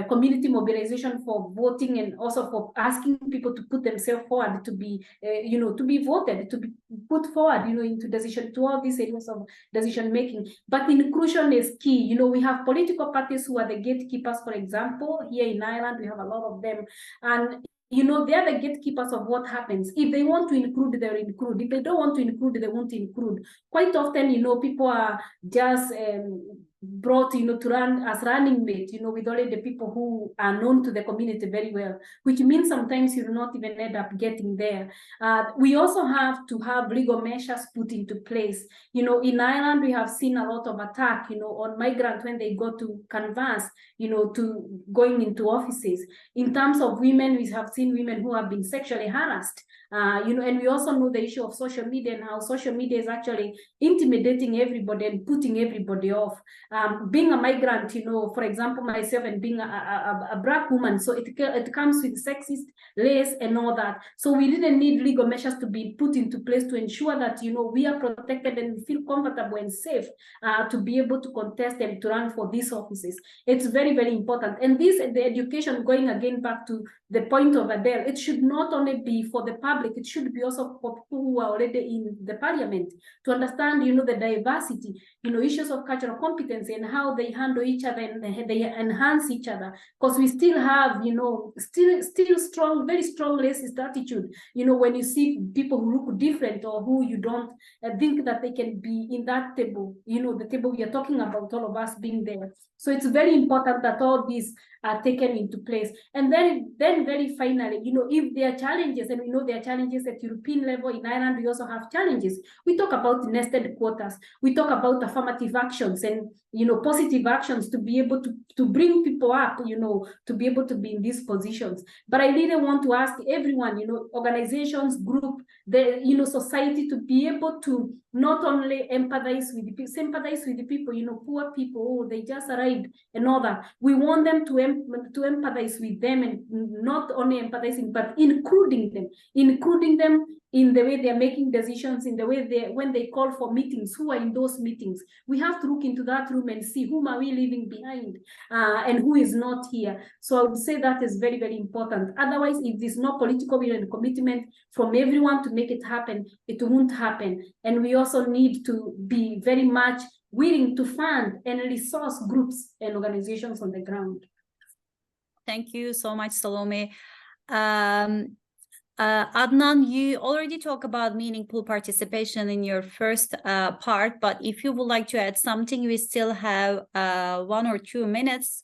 community mobilization for voting, and also for asking people to put themselves forward to be, you know, to be voted, to be put forward, you know, into decision, to all these areas of decision making. But inclusion is key. You know, we have political parties who are the gatekeepers, for example. Here in Ireland, we have a lot of them. And, you know, they are the gatekeepers of what happens. If they want to include, they'll include. If they don't want to include, they won't include. Quite often, you know, people are just brought, you know, to run as running mate, you know, with only the people who are known to the community very well, which means sometimes you do not even end up getting there. We also have to have legal measures put into place. You know, in Ireland, we have seen a lot of attack, you know, on migrants when they go to canvass, you know, to going into offices. In terms of women, we have seen women who have been sexually harassed And we also know the issue of social media and how social media is actually intimidating everybody and putting everybody off. Being a migrant, for example, myself and being a Black woman, so it comes with sexist laws and all that. So we didn't need legal measures to be put into place to ensure that, we are protected and feel comfortable and safe to be able to contest and to run for these offices. It's very, very important. And the education, going again back to the point of Adele, it should not only be for the public, it should be also for people who are already in the parliament to understand, the diversity, issues of cultural competency and how they handle each other and they enhance each other. Because we still have, still strong, very strong racist attitude, when you see people who look different or who you don't think that they can be in that table, the table we are talking about, all of us being there. So it's very important that all these are taken into place. And then very finally, if there are challenges, and we know there are challenges at European level, in Ireland, we also have challenges. We talk about nested quotas. We talk about affirmative actions and, positive actions to be able to bring people up, to be able to be in these positions. But I really want to ask everyone, organizations, group, the, society, to be able to not only empathize with the people, sympathize with the people, poor people, they just arrived and all that. We want them to empathize with them, and not only empathizing, but including them in the way they're making decisions, in the way when they call for meetings, who are in those meetings. We have to look into that room and see whom are we leaving behind and who is not here. So I would say that is very, very important. Otherwise, if there's no political will and commitment from everyone to make it happen, it won't happen. And we also need to be very much willing to fund and resource groups and organizations on the ground. Thank you so much, Salome. Adnan, you already talked about meaningful participation in your first part, but if you would like to add something, we still have 1 or 2 minutes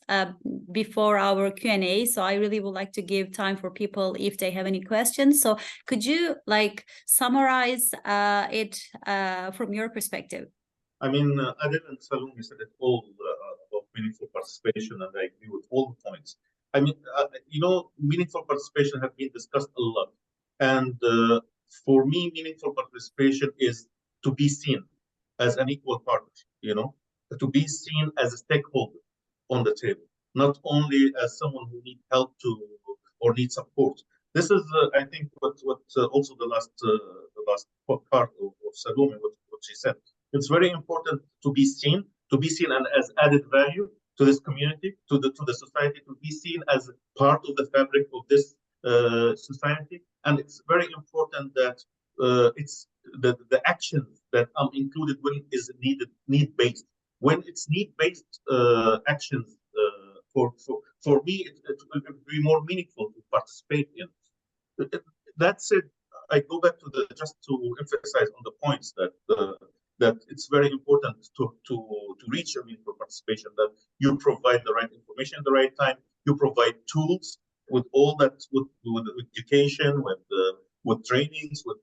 before our Q&A. So I really would like to give time for people if they have any questions. So could you summarize it from your perspective? I mean, Adel and Salome said it all about meaningful participation, and I agree with all the points. I mean, meaningful participation has been discussed a lot. And for me, meaningful participation is to be seen as an equal partner, to be seen as a stakeholder on the table, not only as someone who needs help or needs support. This is, I think, what also the last part of Salome, what she said. It's very important to be seen and as added value to this community, to the society, to be seen as part of the fabric of this society. And it's very important that it's the actions that are included when is need-based. When it's need-based actions, for me, it will be more meaningful to participate in. That said, I go back to just to emphasize on the points that it's very important to reach a meaningful participation, that you provide the right information at the right time, you provide tools with all that, with education, with trainings, with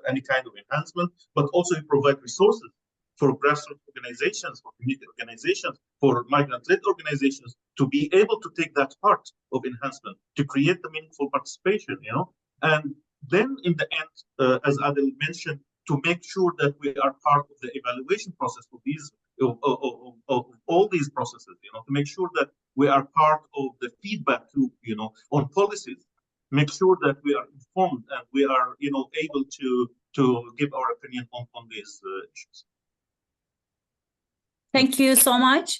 any kind of enhancement, but also you provide resources for grassroots organizations, for community organizations, for migrant-led organizations to be able to take that part of enhancement, to create the meaningful participation, And then in the end, as Adel mentioned, to make sure that we are part of the evaluation process of these of all these processes, to make sure that we are part of the feedback loop, on policies. Make sure that we are informed and we are, able to give our opinion on these issues. Thank you so much.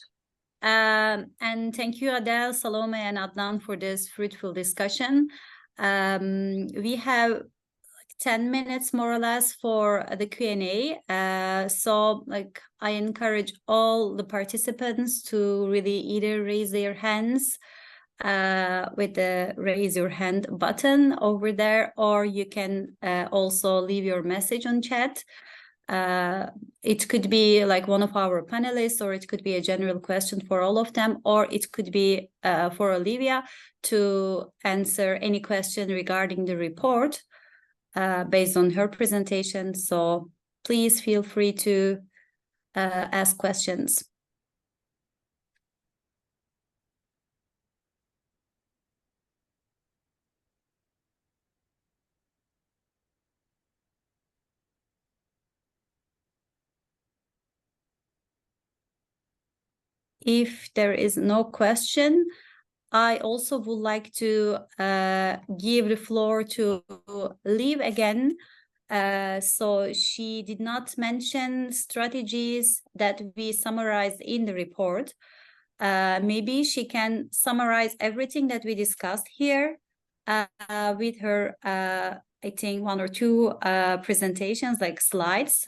And thank you, Adel, Salome, and Adnan for this fruitful discussion. We have 10 minutes more or less for the Q&A. So I encourage all the participants to really either raise their hands with the raise your hand button over there, or you can also leave your message on chat. It could be one of our panelists, or it could be a general question for all of them, or it could be for Olivia to answer any question regarding the report based on her presentation. So please feel free to ask questions. if there is no question, I also would like to give the floor to Liv again. So she did not mention strategies that we summarized in the report. Maybe she can summarize everything that we discussed here with her, I think, 1 or 2 presentations, like slides,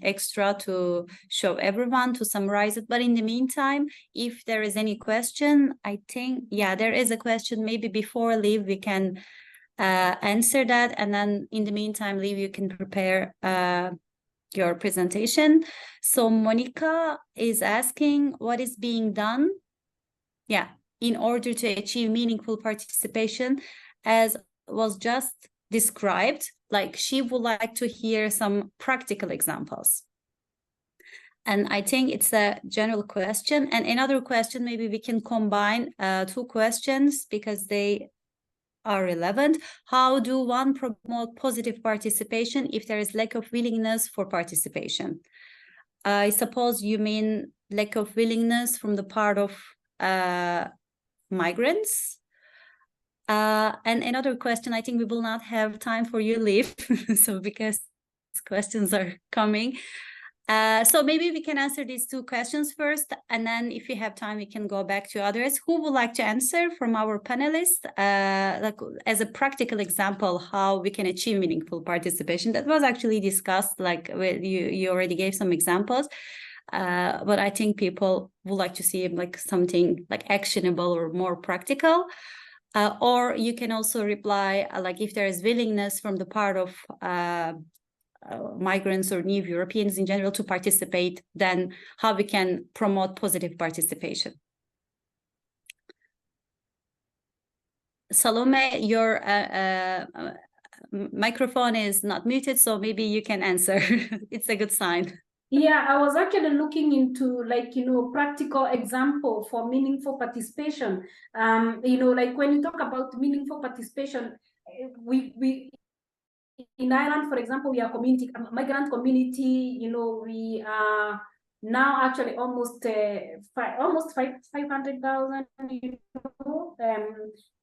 extra to show everyone, to summarize it. But in the meantime, if there is any question, I think, yeah, there is a question. Maybe before Liv, we can answer that. And then in the meantime, Liv, you can prepare your presentation. So Monica is asking what is being done, yeah, in order to achieve meaningful participation, as was just described. Like, she would like to hear some practical examples. And I think it's a general question. And another question, maybe we can combine 2 questions because they are relevant. How do one promote positive participation if there is lack of willingness for participation? I suppose you mean lack of willingness from the part of migrants. And another question, I think we will not have time for you, Liv, so because questions are coming. So maybe we can answer these 2 questions first, and then if we have time, we can go back to others. Who would like to answer from our panelists, like as a practical example, how we can achieve meaningful participation? That was actually discussed, like you already gave some examples, but I think people would like to see like something like actionable or more practical. Or you can also reply, like if there is willingness from the part of migrants or new Europeans in general to participate, then how we can promote positive participation. Salome, your microphone is not muted, so maybe you can answer. It's a good sign. Yeah, I was actually looking into, like, practical example for meaningful participation. Like when you talk about meaningful participation, we in Ireland, for example, we are migrant community. We are now actually almost 500,000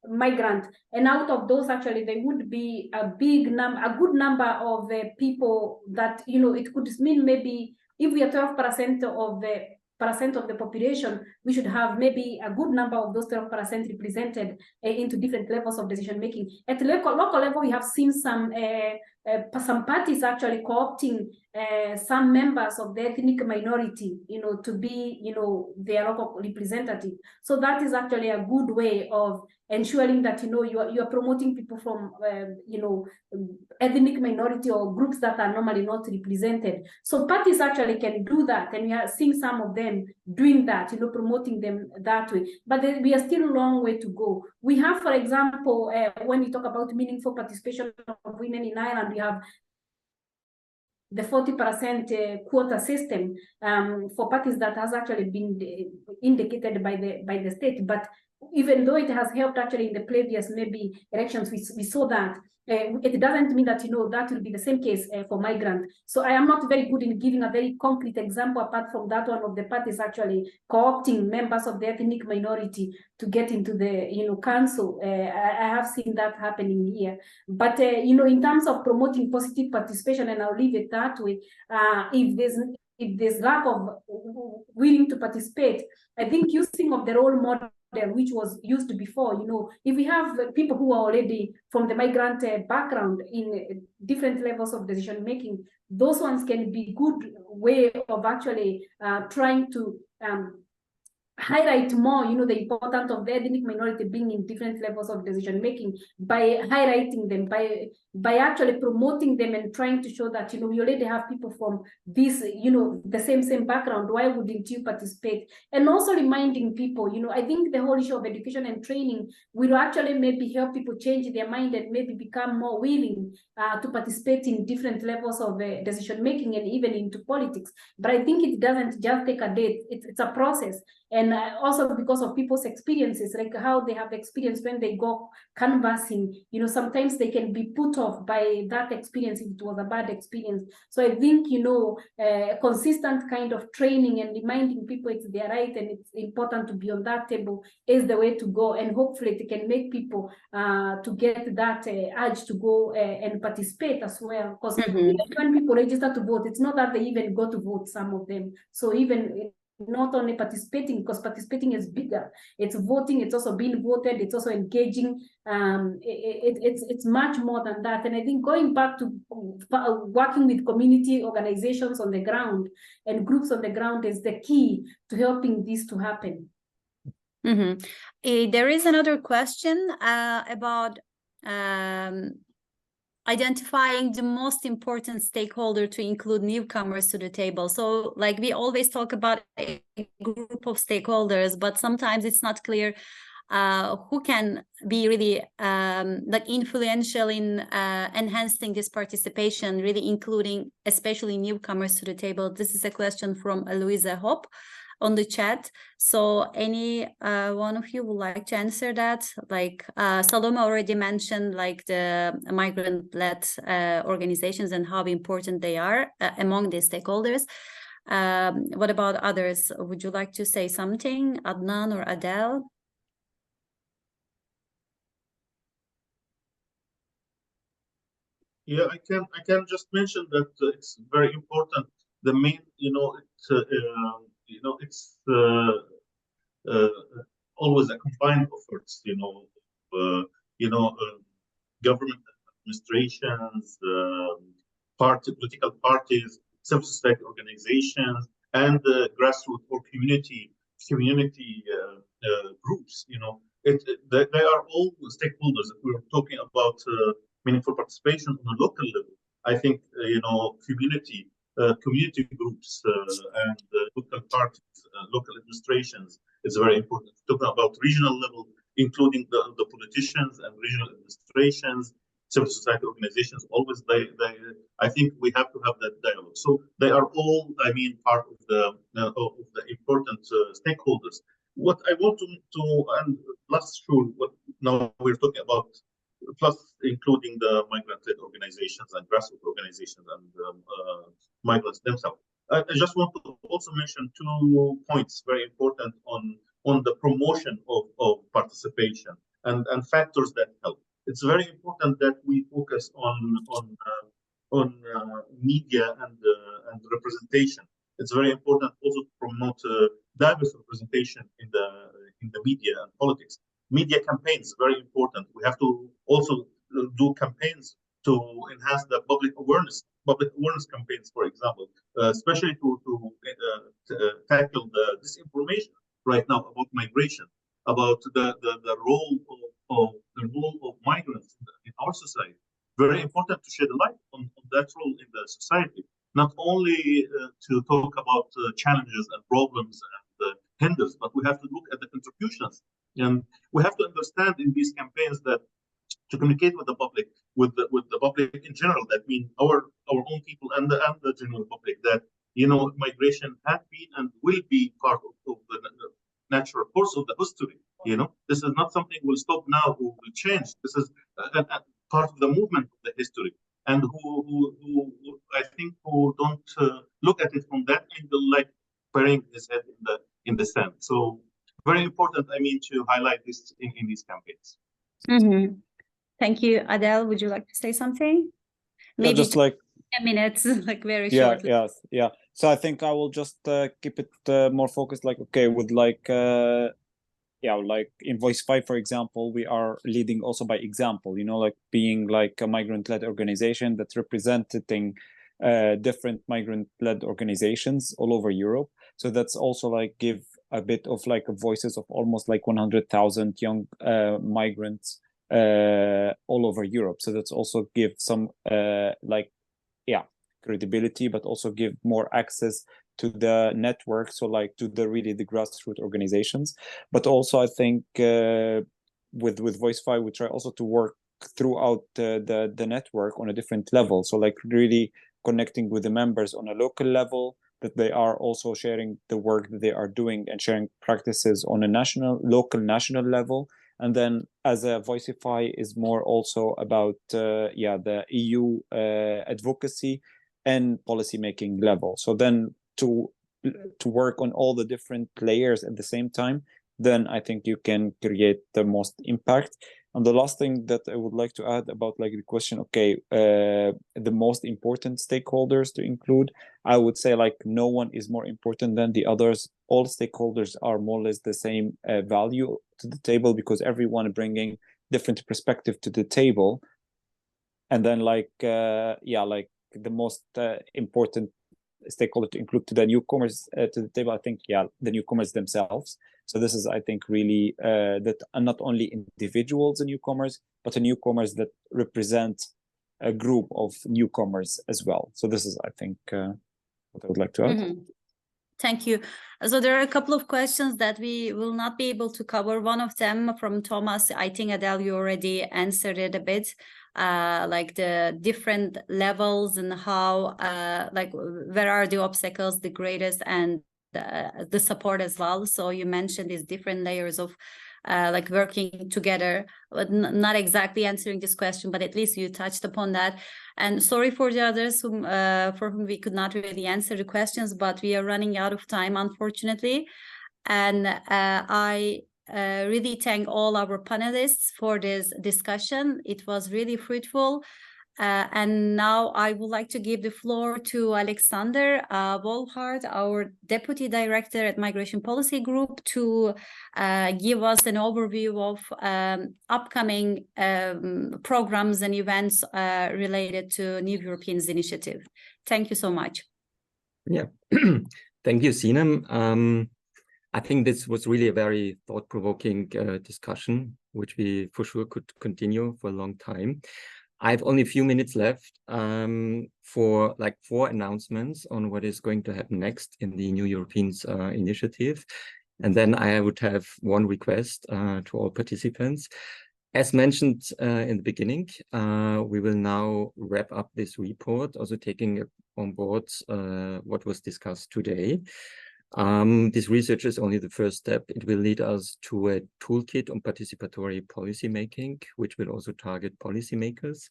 migrant, and out of those, actually, there would be a good number of people that it could mean maybe if we are 12% of the population, we should have maybe a good number of those 12% represented into different levels of decision making. At the local level, we have seen some parties actually co-opting some members of the ethnic minority, to be, their local representative. So that is actually a good way of ensuring that you are promoting people from ethnic minority or groups that are normally not represented. So parties actually can do that, and we are seeing some of them doing that, promoting them that way. But we are still a long way to go. We have, for example, when we talk about meaningful participation of women in Ireland, we have the 40% quota system for parties that has actually been indicated by the state. But even though it has helped actually in the previous maybe elections, we saw that it doesn't mean that that will be the same case for migrant. So I am not very good in giving a very concrete example apart from that one of the parties actually co-opting members of the ethnic minority to get into the council. I have seen that happening here. But in terms of promoting positive participation, and I'll leave it that way, if there's lack of willing to participate, I think using of the role model which was used before, if we have people who are already from the migrant background in different levels of decision making, those ones can be good way of actually trying to highlight more, the importance of the ethnic minority being in different levels of decision making, by highlighting them, by actually promoting them and trying to show that we already have people from this, the same background. Why wouldn't you participate? And also reminding people, I think the whole issue of education and training will actually maybe help people change their mind and maybe become more willing to participate in different levels of decision making and even into politics. But I think it doesn't just take a day. It's a process. And And also because of people's experiences, like how they have experienced when they go canvassing, you know, sometimes they can be put off by that experience if it was a bad experience. So I think, you know, consistent kind of training and reminding people it's their right and it's important to be on that table is the way to go. And hopefully it can make people to get that urge to go and participate as well. Because when people register to vote, it's not that they even go to vote, some of them. So even not only participating, because participating is bigger, it's voting, it's also being voted, it's also engaging. It's much more than that. And I think going back to working with community organizations on the ground and groups on the ground is the key to helping this to happen. There is another question about identifying the most important stakeholder to include newcomers to the table. So like we always talk about a group of stakeholders, but sometimes it's not clear who can be really like influential in enhancing this participation, really including especially newcomers to the table. This is a question from Louisa Hope on the chat. So any one of you would like to answer that? Like Salome already mentioned like the migrant-led organizations and how important they are among the stakeholders. What about others? Would you like to say something, Adnan or Adele? Yeah, I can just mention that it's very important. The main, it's always a combined efforts, government administrations, political parties, civil society organizations, and grassroots or community groups. They are all stakeholders. If we're talking about meaningful participation on a local level, I think community groups and local parties, local administrations is very important. Talking about regional level, including the politicians and regional administrations, civil society organizations, always I think we have to have that dialogue. So they are all, part of the important stakeholders. What I want to and last sure, what now we're talking about, plus including the migrant-led organizations and grassroots organizations and migrants themselves. I just want to also mention 2 points very important on the promotion of participation and factors that help. It's very important that we focus on media and representation. It's very important also to promote diverse representation in the media and politics. Media campaigns very important. We have to also do campaigns to enhance the public awareness campaigns, for example, especially to tackle the disinformation right now about migration, about the role of migrants in our society. Very important to shed light on that role in the society, not only to talk about challenges and problems and hinders, but we have to look at the contributions. And we have to understand in these campaigns that to communicate with the public, with the public in general, that means our own people and the general public, that migration has been and will be part of the natural course of the history. This is not something will stop now or will change. This is a part of the movement of the history, and who I think who don't look at it from that angle, like burying his head in the sand. So very important, to highlight this in these campaigns. Thank you. Adele, would you like to say something? Maybe just like 10 minutes, like very short. Yeah. So I think I will just keep it more focused, like, okay, with like in Voice 5, for example, we are leading also by example, like being like a migrant-led organization that's representing different migrant-led organizations all over Europe. So that's also like give a bit of like voices of almost like 100,000 young migrants all over Europe. So that's also give some credibility, but also give more access to the network, so like to the grassroots organizations. But also I think with Voice 5 we try also to work throughout the network on a different level, so like really connecting with the members on a local level, that they are also sharing the work that they are doing and sharing practices on a national level. And then as a Voicify is more also about the EU advocacy and policymaking level. So then to work on all the different layers at the same time, then I think you can create the most impact. And the last thing that I would like to add about like the question, okay, the most important stakeholders to include, I would say like no one is more important than the others. All stakeholders are more or less the same value to the table, because everyone bringing different perspective to the table. And then like, like the most important stakeholder to include to the newcomers to the table, I think, the newcomers themselves. So this is, I think, really that are not only individuals and newcomers, but the newcomers that represent a group of newcomers as well. So this is, I think, what I would like to add. Mm-hmm. Thank you. So there are a couple of questions that we will not be able to cover. One of them from Thomas, I think Adele, you already answered it a bit, like the different levels and how, like where are the obstacles the greatest, and the support as well. So you mentioned these different layers of like working together, but not exactly answering this question, but at least you touched upon that. And sorry for the others whom, for whom we could not really answer the questions, but we are running out of time, unfortunately. And I really thank all our panelists for this discussion. It was really fruitful. And now I would like to give the floor to Alexander Wolhard, our Deputy Director at Migration Policy Group, to give us an overview of upcoming programs and events related to New Europeans Initiative. Thank you so much. Yeah, thank you, Sinem. I think this was really a very thought-provoking discussion, which we for sure could continue for a long time. I have only a few minutes left for like 4 announcements on what is going to happen next in the New Europeans Initiative. And then I would have one request to all participants. As mentioned in the beginning, we will now wrap up this report, also taking on board what was discussed today. This research is only the first step. It will lead us to a toolkit on participatory policymaking, which will also target policymakers.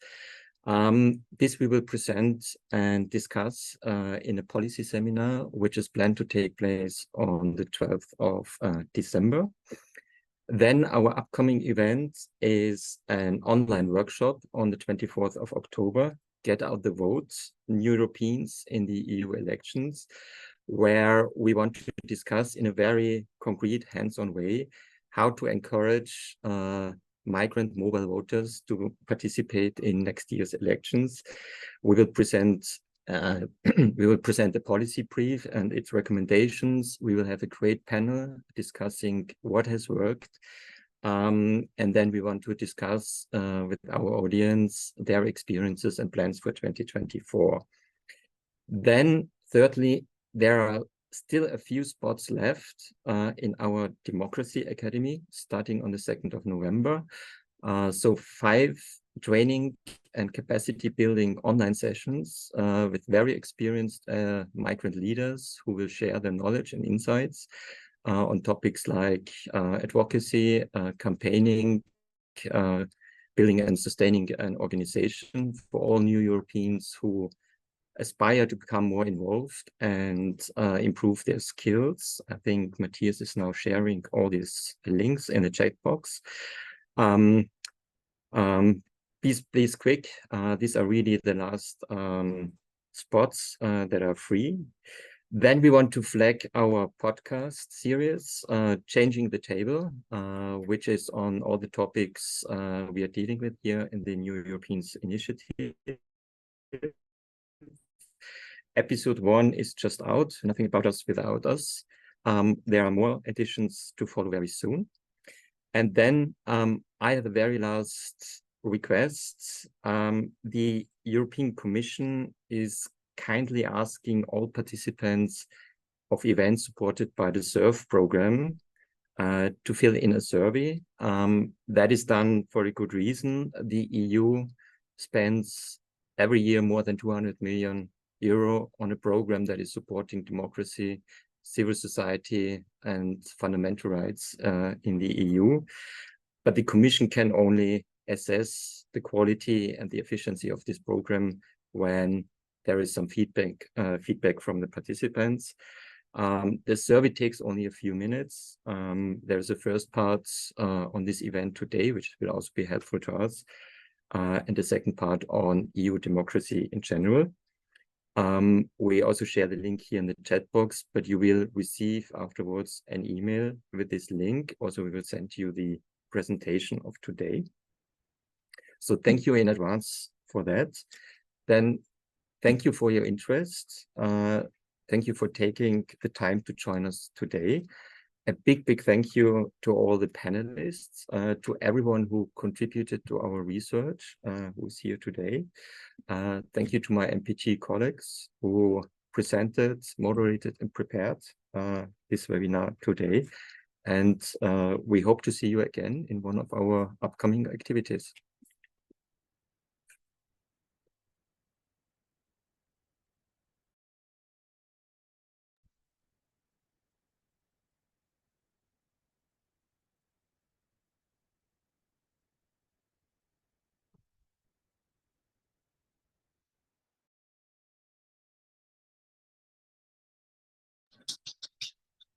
This we will present and discuss in a policy seminar, which is planned to take place on the 12th of December. Then our upcoming event is an online workshop on the 24th of October, Get Out the Votes, New Europeans in the EU elections, where we want to discuss in a very concrete, hands-on way how to encourage migrant mobile voters to participate in next year's elections. We will present a policy brief and its recommendations. We will have a great panel discussing what has worked. And then we want to discuss with our audience their experiences and plans for 2024. Then thirdly, there are still a few spots left in our Democracy Academy, starting on the 2nd of November. So 5 training and capacity building online sessions with very experienced migrant leaders who will share their knowledge and insights on topics like advocacy, campaigning, building and sustaining an organization for all new Europeans who aspire to become more involved and improve their skills. I think Matthias is now sharing all these links in the chat box. Please quick, these are really the last spots that are free. Then we want to flag our podcast series, Changing the Table, which is on all the topics we are dealing with here in the New Europeans Initiative. Episode 1 is just out, Nothing About Us Without Us. There are more editions to follow very soon. And then I have the very last request. The European Commission is kindly asking all participants of events supported by the SURF program to fill in a survey. That is done for a good reason. The EU spends every year more than 200 million euro on a program that is supporting democracy, civil society, and fundamental rights in the EU. But the Commission can only assess the quality and the efficiency of this program when there is some feedback from the participants. The survey takes only a few minutes. There's a first part on this event today, which will also be helpful to us, and the second part on EU democracy in general. We also share the link here in the chat box, but you will receive afterwards an email with this link. Also, we will send you the presentation of today. So thank you in advance for that. Then thank you for your interest. Thank you for taking the time to join us today. A big thank you to all the panelists, to everyone who contributed to our research, who's here today. Thank you to my MPG colleagues who presented, moderated, and prepared this webinar today. And we hope to see you again in one of our upcoming activities.